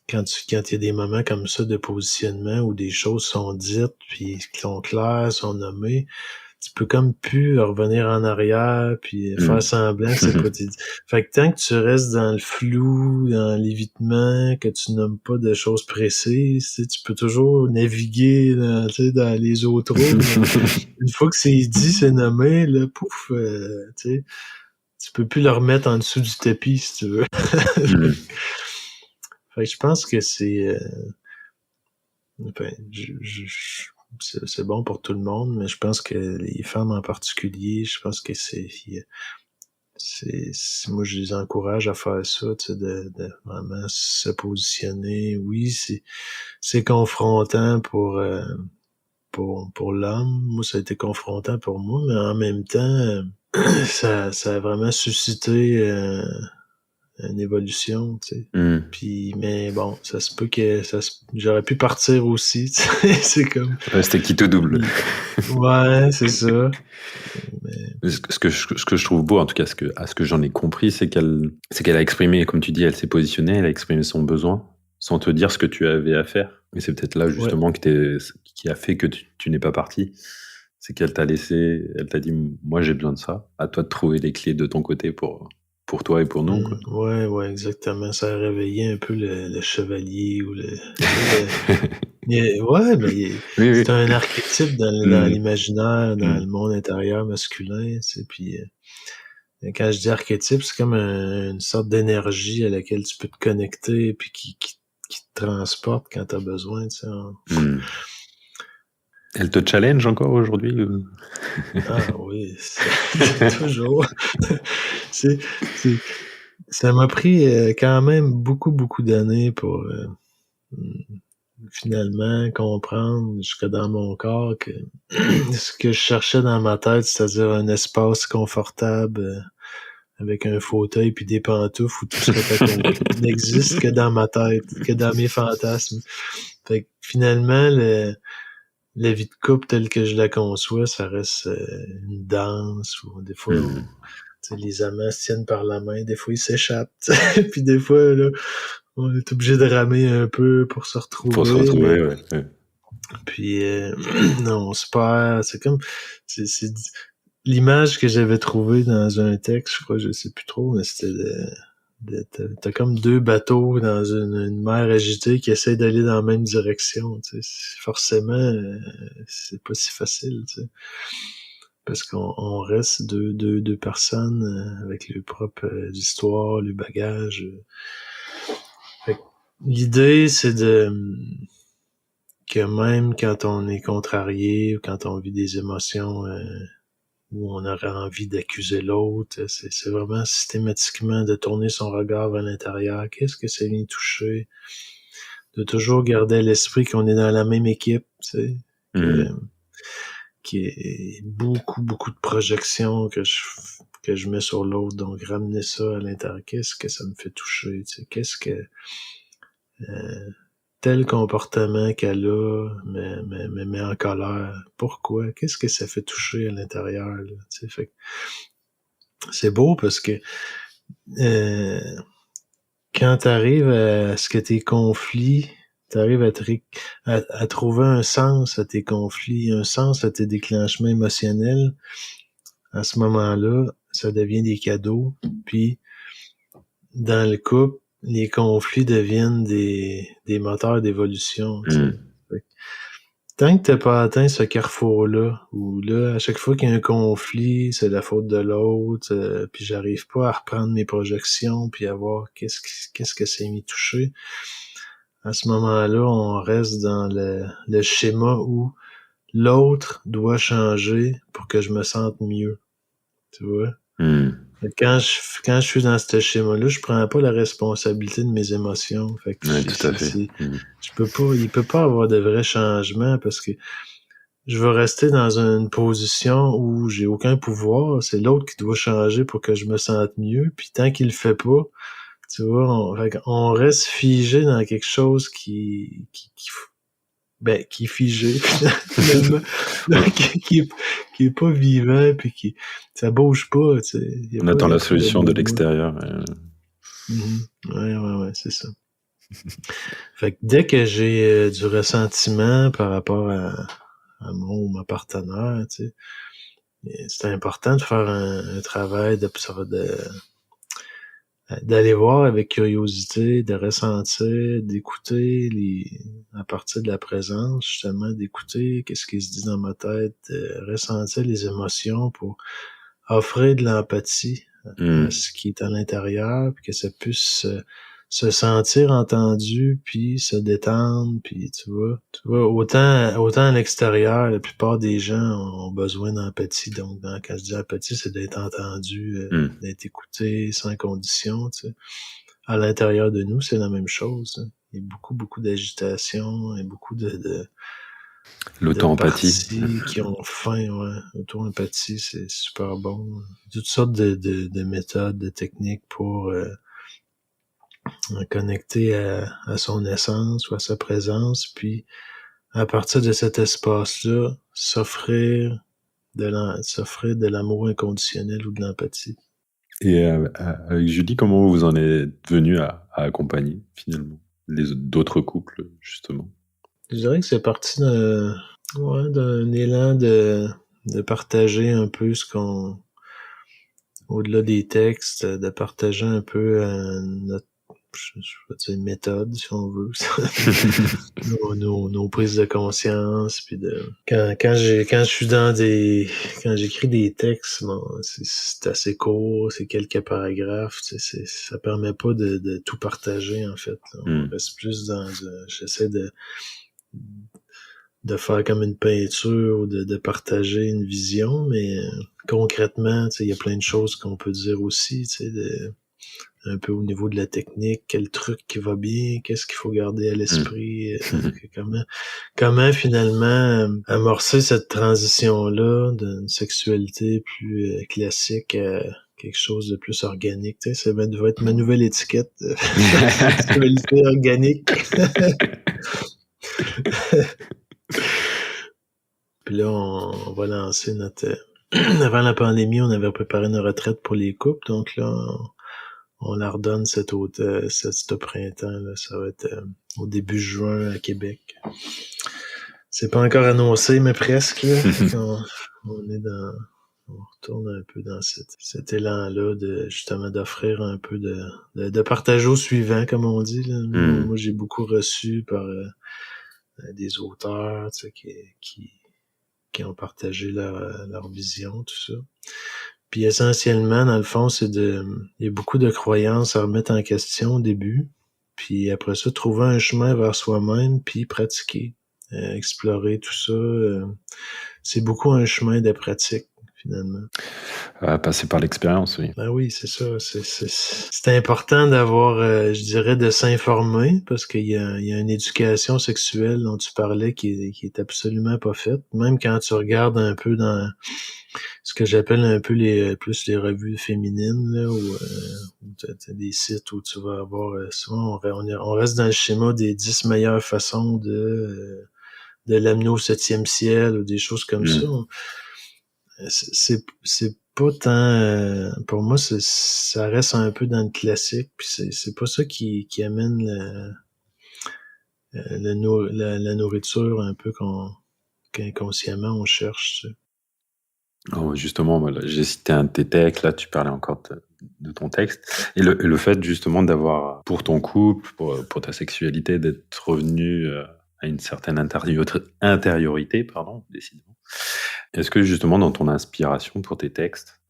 quand il y a des moments comme ça de positionnement où des choses sont dites puis qui sont claires, sont nommées, tu peux comme plus revenir en arrière puis faire semblant que c'est pas dit. Fait que tant que tu restes dans le flou, dans l'évitement, que tu nommes pas de choses précises, tu peux toujours naviguer dans les autres eaux. Une fois que c'est dit, c'est nommé, là, pouf, tu peux plus le remettre en dessous du tapis, si tu veux. Fait que je pense que c'est c'est bon pour tout le monde, mais je pense que les femmes en particulier, je pense que moi je les encourage à faire ça, tu sais, de vraiment se positionner. Oui, c'est confrontant pour l'homme. Moi, ça a été confrontant pour moi, mais en même temps, ça a vraiment suscité une évolution, tu sais. Puis, mais bon, ça se peut que j'aurais pu partir aussi, tu sais. C'est comme... C'était qui te double. Ouais, c'est ça. Mais... Ce que je trouve beau, en tout cas, à ce que j'en ai compris, c'est qu'elle a exprimé, comme tu dis, elle s'est positionnée, elle a exprimé son besoin, sans te dire ce que tu avais à faire. Et c'est peut-être là, justement, qui a fait que tu n'es pas parti. C'est qu'elle t'a laissé, elle t'a dit, moi, j'ai besoin de ça. À toi de trouver les clés de ton côté pour toi et pour nous, quoi. Ouais, exactement. Ça a réveillé un peu le chevalier ou c'est un archétype dans l'imaginaire, dans le monde intérieur masculin, tu sais, puis quand je dis archétype, c'est comme une sorte d'énergie à laquelle tu peux te connecter puis qui te transporte quand t'as besoin, tu sais. Elle te challenge encore aujourd'hui ou... Ah oui, toujours. Ça m'a pris quand même beaucoup d'années pour finalement comprendre jusque dans mon corps que ce que je cherchais dans ma tête, c'est-à-dire un espace confortable avec un fauteuil puis des pantoufles où tout serait accompli, n'existe que dans ma tête, que dans mes fantasmes. Fait que finalement, la vie de couple telle que je la conçois, ça reste une danse ou des fois les amants se tiennent par la main, des fois ils s'échappent, puis des fois là, on est obligé de ramer un peu pour se retrouver. Pour se retrouver, ouais. Puis non, on se perd, c'est comme c'est l'image que j'avais trouvée dans un texte, je crois, je sais plus trop, mais c'était t'as comme deux bateaux dans une mer agitée qui essayent d'aller dans la même direction, tu sais. Forcément, c'est pas si facile, tu sais. Parce qu'on reste deux personnes avec leurs propres histoires, les bagages. Fait que l'idée, c'est que même quand on est contrarié ou quand on vit des émotions où on aurait envie d'accuser l'autre, c'est vraiment systématiquement de tourner son regard vers l'intérieur. Qu'est-ce que ça vient toucher? De toujours garder à l'esprit qu'on est dans la même équipe, tu sais, qui est beaucoup de projections que je mets sur l'autre. Donc, ramener ça à l'intérieur. Qu'est-ce que ça me fait toucher? Tu sais, qu'est-ce que tel comportement qu'elle a me met en colère. Pourquoi? Qu'est-ce que ça fait toucher à l'intérieur? Là? Tu sais, fait que c'est beau parce que quand tu arrives à ce que tes conflits, tu arrives à trouver un sens à tes conflits, un sens à tes déclenchements émotionnels, à ce moment-là, ça devient des cadeaux. Puis, dans le couple, les conflits deviennent des moteurs d'évolution. Tu sais. Tant que t'as pas atteint ce carrefour-là, où là, à chaque fois qu'il y a un conflit, c'est la faute de l'autre, puis j'arrive pas à reprendre mes projections, puis à voir qu'est-ce que c'est m'y toucher. À ce moment-là, on reste dans le schéma où l'autre doit changer pour que je me sente mieux. Tu vois? Quand je suis dans ce schéma-là, je prends pas la responsabilité de mes émotions. Fait que tout à fait. il peut pas avoir de vrai changement parce que je vais rester dans une position où j'ai aucun pouvoir. C'est l'autre qui doit changer pour que je me sente mieux. Puis tant qu'il le fait pas, tu vois, on reste figé dans quelque chose qui est figé finalement, qui est pas vivant puis ça bouge pas, tu sais. On attend la solution de l'extérieur. Ouais, c'est ça. Fait que dès que j'ai du ressentiment par rapport à mon ou ma partenaire, tu sais, c'est important de faire un travail d'aller voir avec curiosité, de ressentir, d'écouter à partir de la présence, justement, d'écouter qu'est-ce qui se dit dans ma tête, de ressentir les émotions pour offrir de l'empathie à ce qui est à l'intérieur, puis que ça puisse se sentir entendu, puis se détendre, puis tu vois, autant à l'extérieur, la plupart des gens ont besoin d'empathie. Donc, quand je dis empathie, c'est d'être entendu, d'être écouté sans condition, tu sais. À l'intérieur de nous, c'est la même chose. Hein. Il y a beaucoup d'agitation et beaucoup de l'auto-empathie. Qui ont faim, ouais. L'auto-empathie, c'est super bon. Toutes sortes de méthodes, de techniques pour connecter à son essence ou à sa présence, puis à partir de cet espace-là, s'offrir de l'amour inconditionnel ou de l'empathie. Et avec Julie, comment vous en êtes venu à accompagner finalement d'autres couples, justement? Je dirais que c'est parti d'un élan de partager un peu ce qu'on, au-delà des textes, de partager un peu notre, je vais dire méthode, si on veut, nos prises de conscience, puis quand j'écris des textes, bon, c'est assez court, c'est quelques paragraphes, ça permet pas de tout partager, en fait. On reste plus j'essaie de faire comme une peinture ou de partager une vision, mais concrètement, il y a plein de choses qu'on peut dire aussi, un peu au niveau de la technique, quel truc qui va bien, qu'est-ce qu'il faut garder à l'esprit, comment finalement amorcer cette transition-là d'une sexualité plus classique à quelque chose de plus organique. Tu sais, ça va être ma nouvelle étiquette, sexualité organique. Puis là, on va lancer notre... Avant la pandémie, on avait préparé une retraite pour les couples, donc là, on la redonne cet printemps. Là. Ça va être au début juin à Québec. C'est pas encore annoncé, mais presque. Là. On retourne un peu dans cet élan-là justement d'offrir un peu de partage au suivant, comme on dit. Là. Moi, j'ai beaucoup reçu par des auteurs qui ont partagé leur vision, tout ça. Puis essentiellement, dans le fond, il y a beaucoup de croyances à remettre en question au début. Puis après ça, trouver un chemin vers soi-même, puis pratiquer, explorer tout ça. C'est beaucoup un chemin de pratique, finalement. Passer par l'expérience, oui. Ben oui, c'est ça. C'est important d'avoir, je dirais, de s'informer, parce qu'il y a une éducation sexuelle dont tu parlais qui est absolument pas faite. Même quand tu regardes un peu dans ce que j'appelle un peu les revues féminines, là, où t'as des sites où tu vas avoir souvent on reste dans le schéma des 10 meilleures façons de l'amener au 7e ciel ou des choses comme ça. C'est pas tant pour moi ça reste un peu dans le classique, puis c'est pas ça qui amène la nourriture un peu qu'inconsciemment on cherche, tu sais. Oh, justement, voilà, j'ai cité un de tes textes, là tu parlais encore de ton texte, et le fait justement d'avoir, pour ton couple, pour ta sexualité, d'être revenu à une certaine intériorité, décidément. Est-ce que justement dans ton inspiration pour tes textes,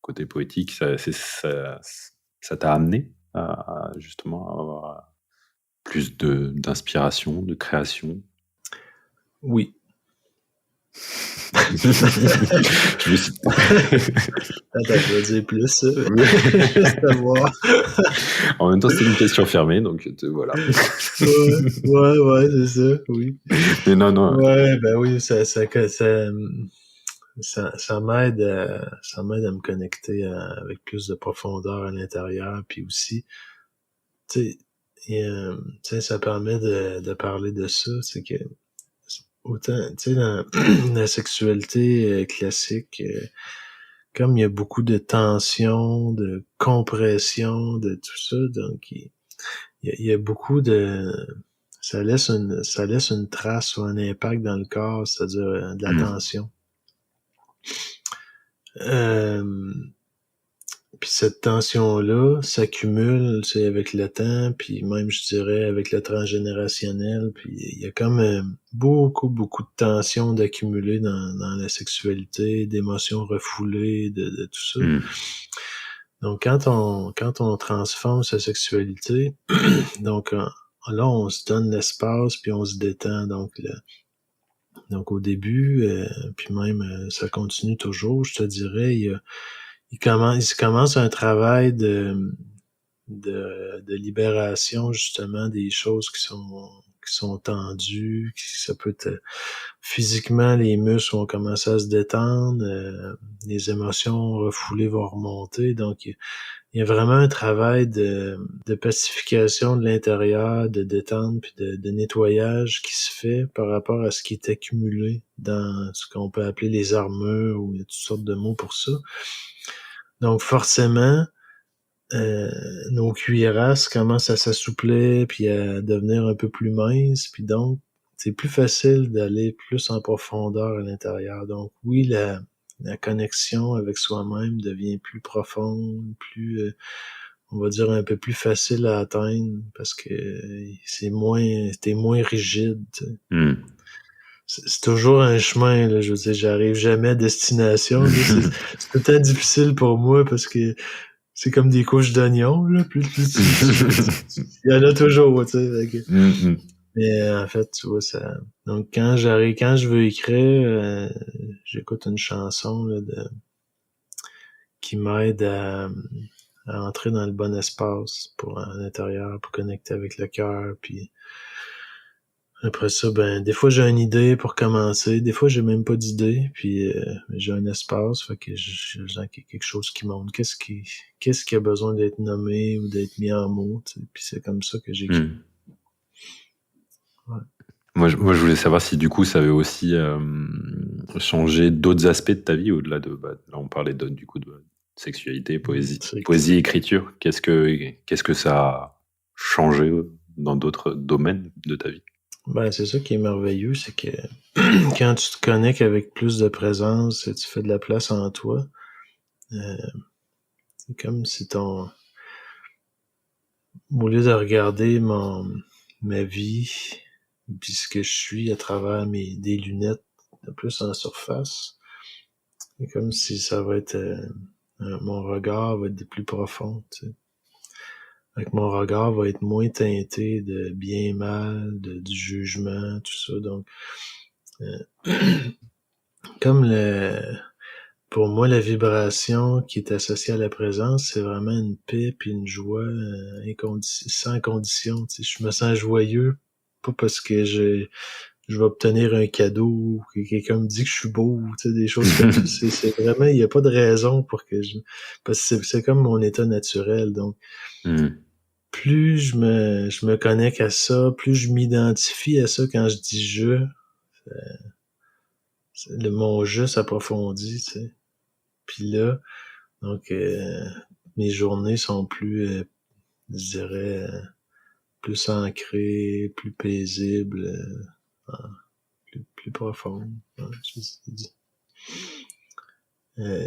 côté poétique, ça t'a amené à justement avoir plus d'inspiration, de création? Oui. Je me suis... Attends, je vais dire plus, ça. Juste à voir. En même temps, c'était une question fermée, donc voilà. Ouais, c'est ça, oui. Mais non. Ouais, ben oui, ça m'aide à me connecter avec plus de profondeur à l'intérieur, puis aussi, tu sais, ça permet de parler de ça, c'est que autant, tu sais, dans la sexualité classique, comme il y a beaucoup de tension, de compression, de tout ça, donc il y a beaucoup de... Ça laisse une trace ou un impact dans le corps, c'est-à-dire de la tension. Puis cette tension-là s'accumule, c'est avec le temps, puis même, je dirais, avec le transgénérationnel, puis il y a comme beaucoup de tensions d'accumuler dans la sexualité, d'émotions refoulées, de tout ça. Donc, quand on transforme sa sexualité, donc là, on se donne l'espace, puis on se détend, donc au début, puis même ça continue toujours, je te dirais, il commence un travail de libération, justement, des choses qui sont tendues, ça peut être physiquement, les muscles vont commencer à se détendre, les émotions refoulées vont remonter, donc il y a vraiment un travail de pacification de l'intérieur, de détente, puis de nettoyage qui se fait par rapport à ce qui est accumulé dans ce qu'on peut appeler les armures, ou il y a toutes sortes de mots pour ça. Donc forcément, nos cuirasses commencent à s'assouplir puis à devenir un peu plus minces, puis donc c'est plus facile d'aller plus en profondeur à l'intérieur. Donc oui, la connexion avec soi-même devient plus profonde, plus on va dire un peu plus facile à atteindre, parce que t'es moins rigide. C'est toujours un chemin, là, je veux dire, j'arrive jamais à destination. C'est tout le temps difficile pour moi parce que c'est comme des couches d'oignons, là. Il y en a toujours, tu sais. Mais en fait, tu vois, ça. Donc quand je veux écrire, j'écoute une chanson là, qui m'aide à entrer dans le bon espace pour l'intérieur, pour connecter avec le cœur, puis après ça, des fois j'ai une idée pour commencer, des fois j'ai même pas d'idée, puis j'ai un espace, fait que je sens qu'il y a quelque chose qui monte. Qu'est-ce qui a besoin d'être nommé ou d'être mis en mots, tu sais, puis c'est comme ça que j'écris. Ouais. Moi, je voulais savoir si du coup ça avait aussi changé d'autres aspects de ta vie au-delà de, là on parlait du coup de sexualité, poésie, écriture. Qu'est-ce que ça a changé dans d'autres domaines de ta vie? C'est ça qui est merveilleux, c'est que quand tu te connectes avec plus de présence et tu fais de la place en toi, c'est comme si au lieu de regarder ma vie, puis ce que je suis à travers des lunettes de plus en surface, c'est comme si ça va être mon regard va être de plus profond, tu sais. Fait que mon regard va être moins teinté de bien mal, du jugement, tout ça. Donc, comme pour moi, la vibration qui est associée à la présence, c'est vraiment une paix puis une joie sans condition. Tu sais, je me sens joyeux, pas parce que je vais obtenir un cadeau ou que quelqu'un me dit que je suis beau, tu sais, des choses comme ça. C'est vraiment, il n'y a pas de raison pour que parce que c'est comme mon état naturel. Donc, plus je me connecte à ça, plus je m'identifie à ça quand je dis mon je s'approfondit, tu sais. Puis là, donc mes journées sont plus, je dirais, plus ancrées, plus paisibles, plus profondes. Ouais,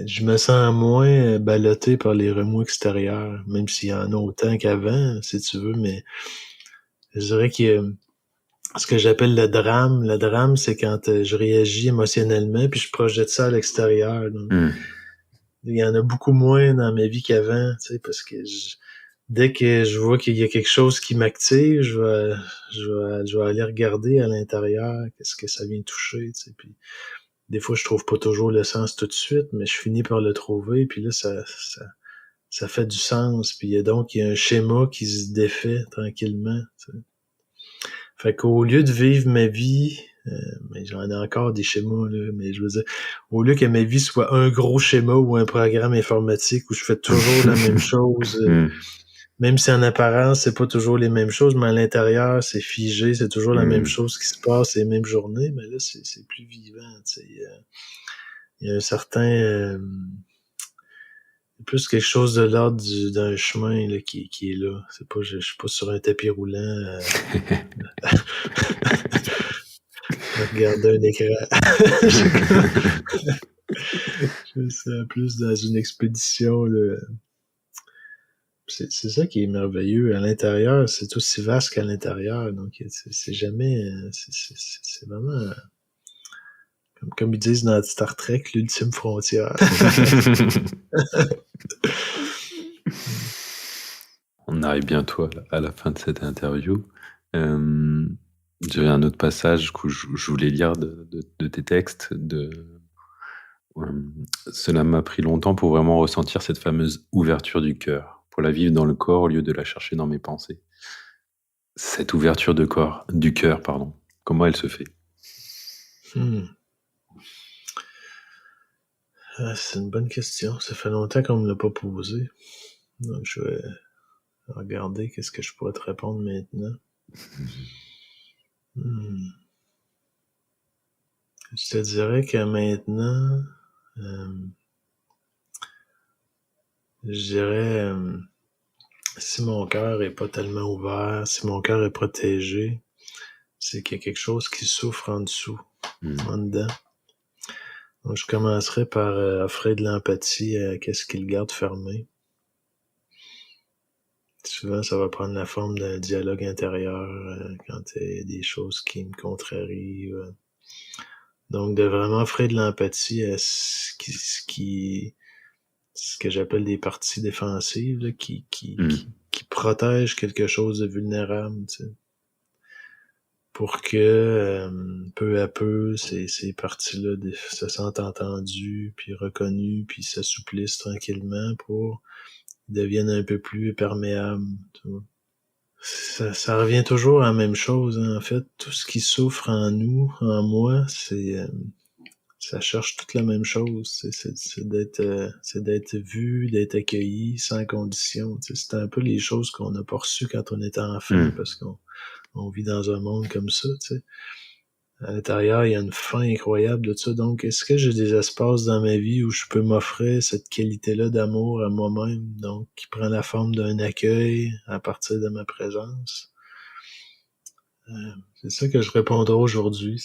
je me sens moins ballotté par les remous extérieurs, même s'il y en a autant qu'avant, si tu veux, mais je dirais qu'il y a ce que j'appelle le drame. Le drame, c'est quand je réagis émotionnellement puis je projette ça à l'extérieur. Donc, il y en a beaucoup moins dans ma vie qu'avant, tu sais, parce que dès que je vois qu'il y a quelque chose qui m'active, je vais aller regarder à l'intérieur qu'est-ce que ça vient toucher, tu sais, puis des fois, je trouve pas toujours le sens tout de suite, mais je finis par le trouver, puis là, ça fait du sens, puis donc, il y a un schéma qui se défait tranquillement, tu sais. Fait qu'au lieu de vivre ma vie, mais j'en ai encore des schémas, là, mais je veux dire, au lieu que ma vie soit un gros schéma ou un programme informatique où je fais toujours la même chose, même si en apparence, c'est pas toujours les mêmes choses, mais à l'intérieur, c'est figé, c'est toujours la même chose qui se passe, les mêmes journées, mais là, c'est plus vivant, tu sais. Il y a un certain... plus quelque chose de l'ordre d'un chemin là, qui est là. C'est pas, je suis pas sur un tapis roulant regarder un écran. Je suis plus dans une expédition. Là. C'est ça qui est merveilleux. À l'intérieur, c'est aussi vaste qu'à l'intérieur. Donc, c'est jamais... c'est vraiment... Comme ils disent dans Star Trek, l'ultime frontière. On arrive bientôt à la fin de cette interview. J'avais un autre passage que je voulais lire de tes textes. Cela m'a pris longtemps pour vraiment ressentir cette fameuse ouverture du cœur, pour la vivre dans le corps au lieu de la chercher dans mes pensées. Cette ouverture du cœur, comment elle se fait? C'est une bonne question. Ça fait longtemps qu'on me l'a pas posé. Donc, je vais regarder qu'est-ce que je pourrais te répondre maintenant. Je te dirais que maintenant, je dirais, si mon cœur est pas tellement ouvert, si mon cœur est protégé, c'est qu'il y a quelque chose qui souffre en dessous, en dedans. Donc, je commencerai par offrir de l'empathie à qu'est-ce qui le garde fermé. Souvent, ça va prendre la forme d'un dialogue intérieur quand il y a des choses qui me contrarient. Donc, de vraiment offrir de l'empathie à ce que j'appelle des parties défensives là, qui protègent quelque chose de vulnérable, tu sais. pour que peu à peu, ces parties-là se sentent entendues, puis reconnues, puis s'assouplissent tranquillement pour qu'ils deviennent un peu plus perméables. Tu vois. Ça revient toujours à la même chose, hein. En fait, tout ce qui souffre en nous, en moi, ça cherche toute la même chose. C'est d'être vu, d'être accueilli sans condition. C'est un peu les choses qu'on n'a pas reçues quand on était enfant, parce qu'on vit dans un monde comme ça, tu sais. À l'intérieur, il y a une faim incroyable de ça. Donc, est-ce que j'ai des espaces dans ma vie où je peux m'offrir cette qualité-là d'amour à moi-même, donc qui prend la forme d'un accueil à partir de ma présence? C'est ça que je répondrai aujourd'hui.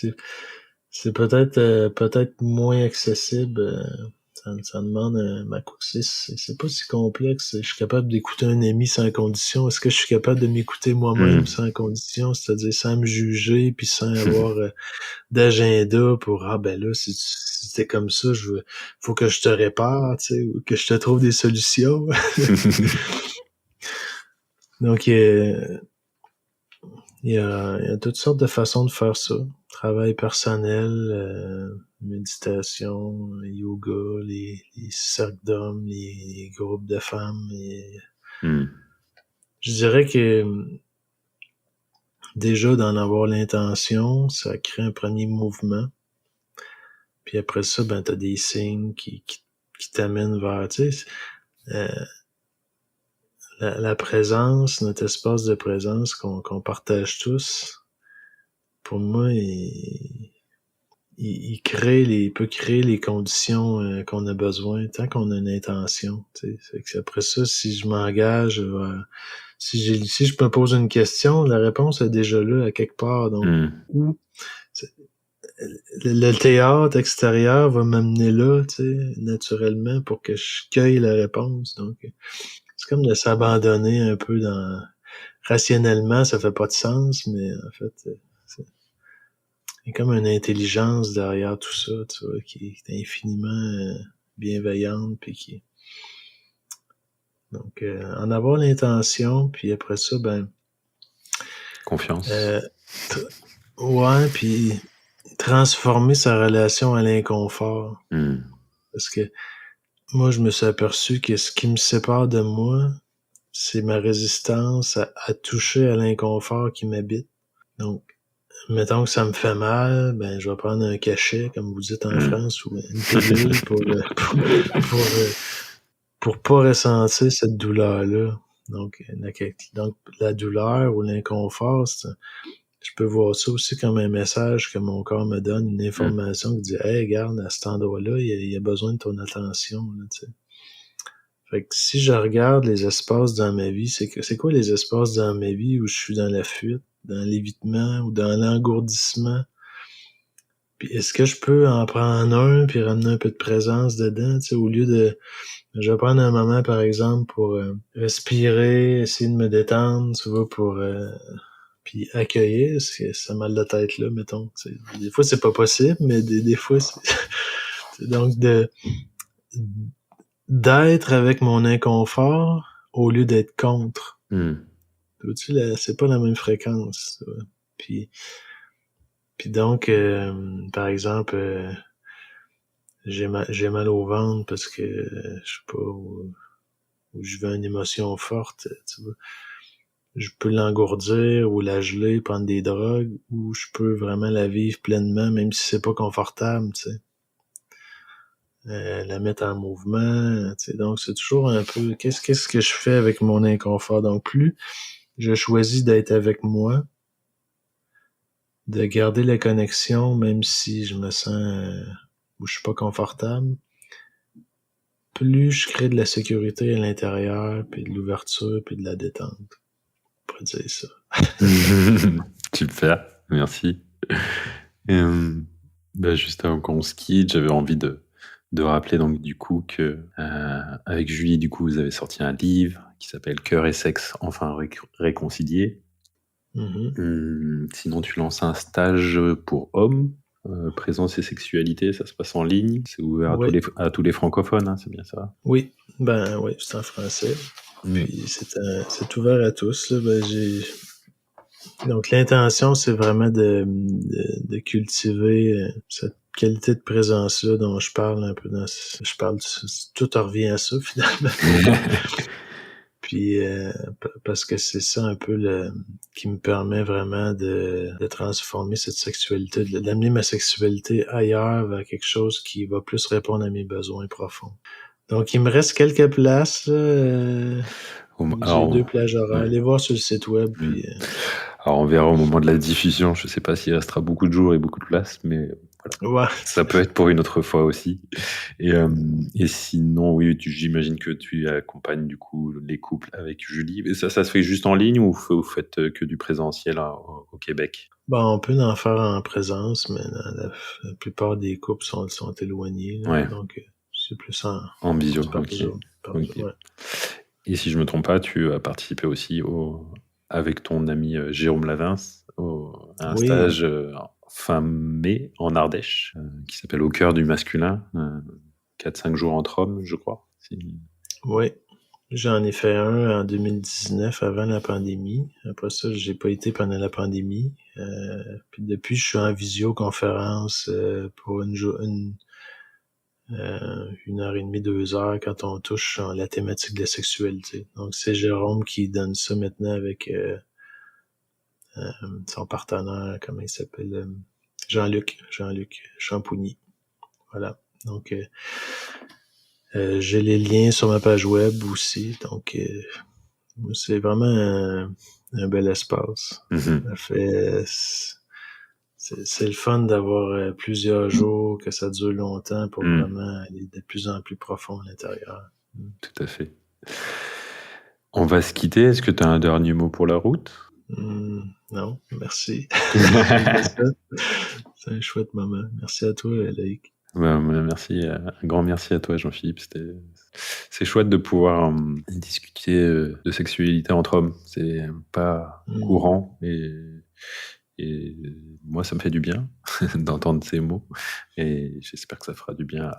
C'est peut-être moins accessible. Ça demande c'est pas si complexe. Je suis capable d'écouter un ami sans condition. Est-ce que je suis capable de m'écouter moi-même sans condition, c'est-à-dire sans me juger puis sans avoir d'agenda pour ben là si t'es comme ça, faut que je te répare, tu sais, ou que je te trouve des solutions. Donc il y a toutes sortes de façons de faire ça. Travail personnel, méditation, yoga, les cercles d'hommes, les groupes de femmes. Je dirais que déjà d'en avoir l'intention, ça crée un premier mouvement. Puis après ça, ben t'as des signes qui t'amènent vers, tu sais, la présence, notre espace de présence qu'on partage tous. Pour moi, il peut créer les conditions qu'on a besoin tant qu'on a une intention. Tu sais. Après ça, si je m'engage, si je me pose une question, la réponse est déjà là à quelque part. Donc, le théâtre extérieur va m'amener là, tu sais, naturellement, pour que je cueille la réponse. Donc, c'est comme de s'abandonner un peu rationnellement, ça fait pas de sens, mais en fait, il y a comme une intelligence derrière tout ça, tu vois, qui est infiniment bienveillante, puis donc en avoir l'intention, puis après ça, ben confiance. Ouais, puis transformer sa relation à l'inconfort. Parce que moi, je me suis aperçu que ce qui me sépare de moi, c'est ma résistance à toucher à l'inconfort qui m'habite. Donc, mettons que ça me fait mal, ben je vais prendre un cachet, comme vous dites en France, ou une pilule pour pas ressentir cette douleur-là. Donc la douleur ou l'inconfort, je peux voir ça aussi comme un message que mon corps me donne, une information qui dit « Hey, regarde, à cet endroit-là, il y a besoin de ton attention. » Là, tu sais. Fait que si je regarde les espaces dans ma vie, c'est quoi les espaces dans ma vie où je suis dans la fuite, dans l'évitement ou dans l'engourdissement? Puis est-ce que je peux en prendre un puis ramener un peu de présence dedans, tu sais, au lieu de... Je vais prendre un moment, par exemple, pour respirer, essayer de me détendre, tu vois, pour... puis accueillir ce mal de tête-là, mettons. T'sais. Des fois, c'est pas possible, mais des fois, c'est donc d'être avec mon inconfort au lieu d'être contre. Vois-tu, c'est pas la même fréquence. Puis donc, par exemple, j'ai mal au ventre parce que, je sais pas, ou je veux une émotion forte, tu vois. Je peux l'engourdir ou la geler, prendre des drogues, ou je peux vraiment la vivre pleinement, même si c'est pas confortable, tu sais. La mettre en mouvement, tu sais. Donc, c'est toujours un peu, qu'est-ce que je fais avec mon inconfort? Donc, plus je choisis d'être avec moi, de garder la connexion, même si je me sens où je suis pas confortable, plus je crée de la sécurité à l'intérieur, puis de l'ouverture, puis de la détente. On pourrait dire ça. Super, merci. Juste avant qu'on se quitte, j'avais envie de rappeler donc du coup que avec Julie, du coup, vous avez sorti un livre qui s'appelle Cœur et sexe enfin réconciliés. Sinon, tu lances un stage pour hommes, présence et sexualité, ça se passe en ligne, c'est ouvert à tous les francophones, hein, c'est bien ça? Oui, c'est en français. Puis c'est ouvert à tous. Là. Donc, l'intention, c'est vraiment de cultiver cette qualité de présence-là dont je parle un peu tout en revient à ça, finalement. Puis, parce que c'est ça un peu qui me permet vraiment de transformer cette sexualité, d'amener ma sexualité ailleurs vers quelque chose qui va plus répondre à mes besoins profonds. Donc, il me reste quelques places, là. J'ai 2 plages horaires. Allez voir sur le site web. Puis, alors, on verra au moment de la diffusion. Je sais pas s'il restera beaucoup de jours et beaucoup de places, mais voilà. Ouais. Ça peut être pour une autre fois aussi. Et sinon, oui, j'imagine que tu accompagnes du coup les couples avec Julie. Et ça se fait juste en ligne ou vous faites que du présentiel au Québec? On peut en faire en présence, mais la plupart des couples sont éloignés. Là, ouais. Donc, c'est plus en visio. Okay. Ouais. Et si je me trompe pas, tu as participé aussi avec ton ami Jérôme Lavins à un stage fin mai en Ardèche qui s'appelle Au cœur du masculin, 4-5 jours entre hommes, je crois. Oui, j'en ai fait un en 2019 avant la pandémie. Après ça, j'ai pas été pendant la pandémie. Puis depuis, je suis en visioconférence pour une heure et demie, 2 heures quand on touche la thématique de la sexualité. Donc, c'est Jérôme qui donne ça maintenant avec son partenaire, comment il s'appelle? Jean-Luc Champougny. Voilà. Donc, j'ai les liens sur ma page web aussi. Donc, c'est vraiment un bel espace. Mm-hmm. Ça fait... C'est le fun d'avoir plusieurs jours, que ça dure longtemps pour vraiment aller de plus en plus profond à l'intérieur. Tout à fait. On va se quitter. Est-ce que tu as un dernier mot pour la route? Non, merci. C'est un chouette moment. Merci à toi, Loïc. Merci, un grand merci à toi, Jean-Philippe. C'est chouette de pouvoir discuter de sexualité entre hommes. C'est pas courant et moi, ça me fait du bien d'entendre ces mots. Et j'espère que ça fera du bien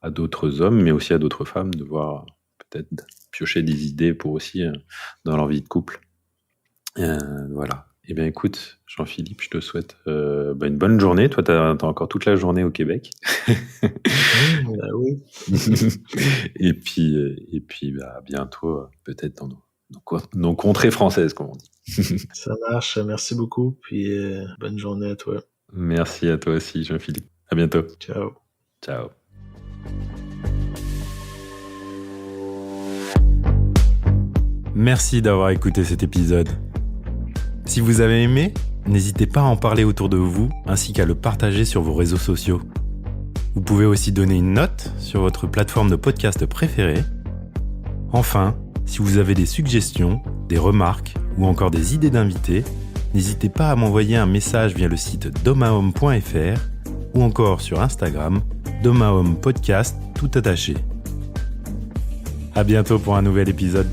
à d'autres hommes, mais aussi à d'autres femmes, de voir peut-être piocher des idées pour aussi dans leur vie de couple. Voilà. Eh bien, écoute, Jean-Philippe, je te souhaite une bonne journée. Toi, t'as encore toute la journée au Québec. Oui. Et puis à bientôt, peut-être dans nos contrées françaises, comme on dit. Ça marche, merci beaucoup, puis bonne journée à toi. Merci à toi aussi, Jean-Philippe. À bientôt. Ciao. Ciao. Merci d'avoir écouté cet épisode. Si vous avez aimé, n'hésitez pas à en parler autour de vous, ainsi qu'à le partager sur vos réseaux sociaux. Vous pouvez aussi donner une note sur votre plateforme de podcast préférée. Enfin, si vous avez des suggestions, des remarques ou encore des idées d'invités, n'hésitez pas à m'envoyer un message via le site domahome.fr ou encore sur Instagram, domahome podcast tout attaché. À bientôt pour un nouvel épisode.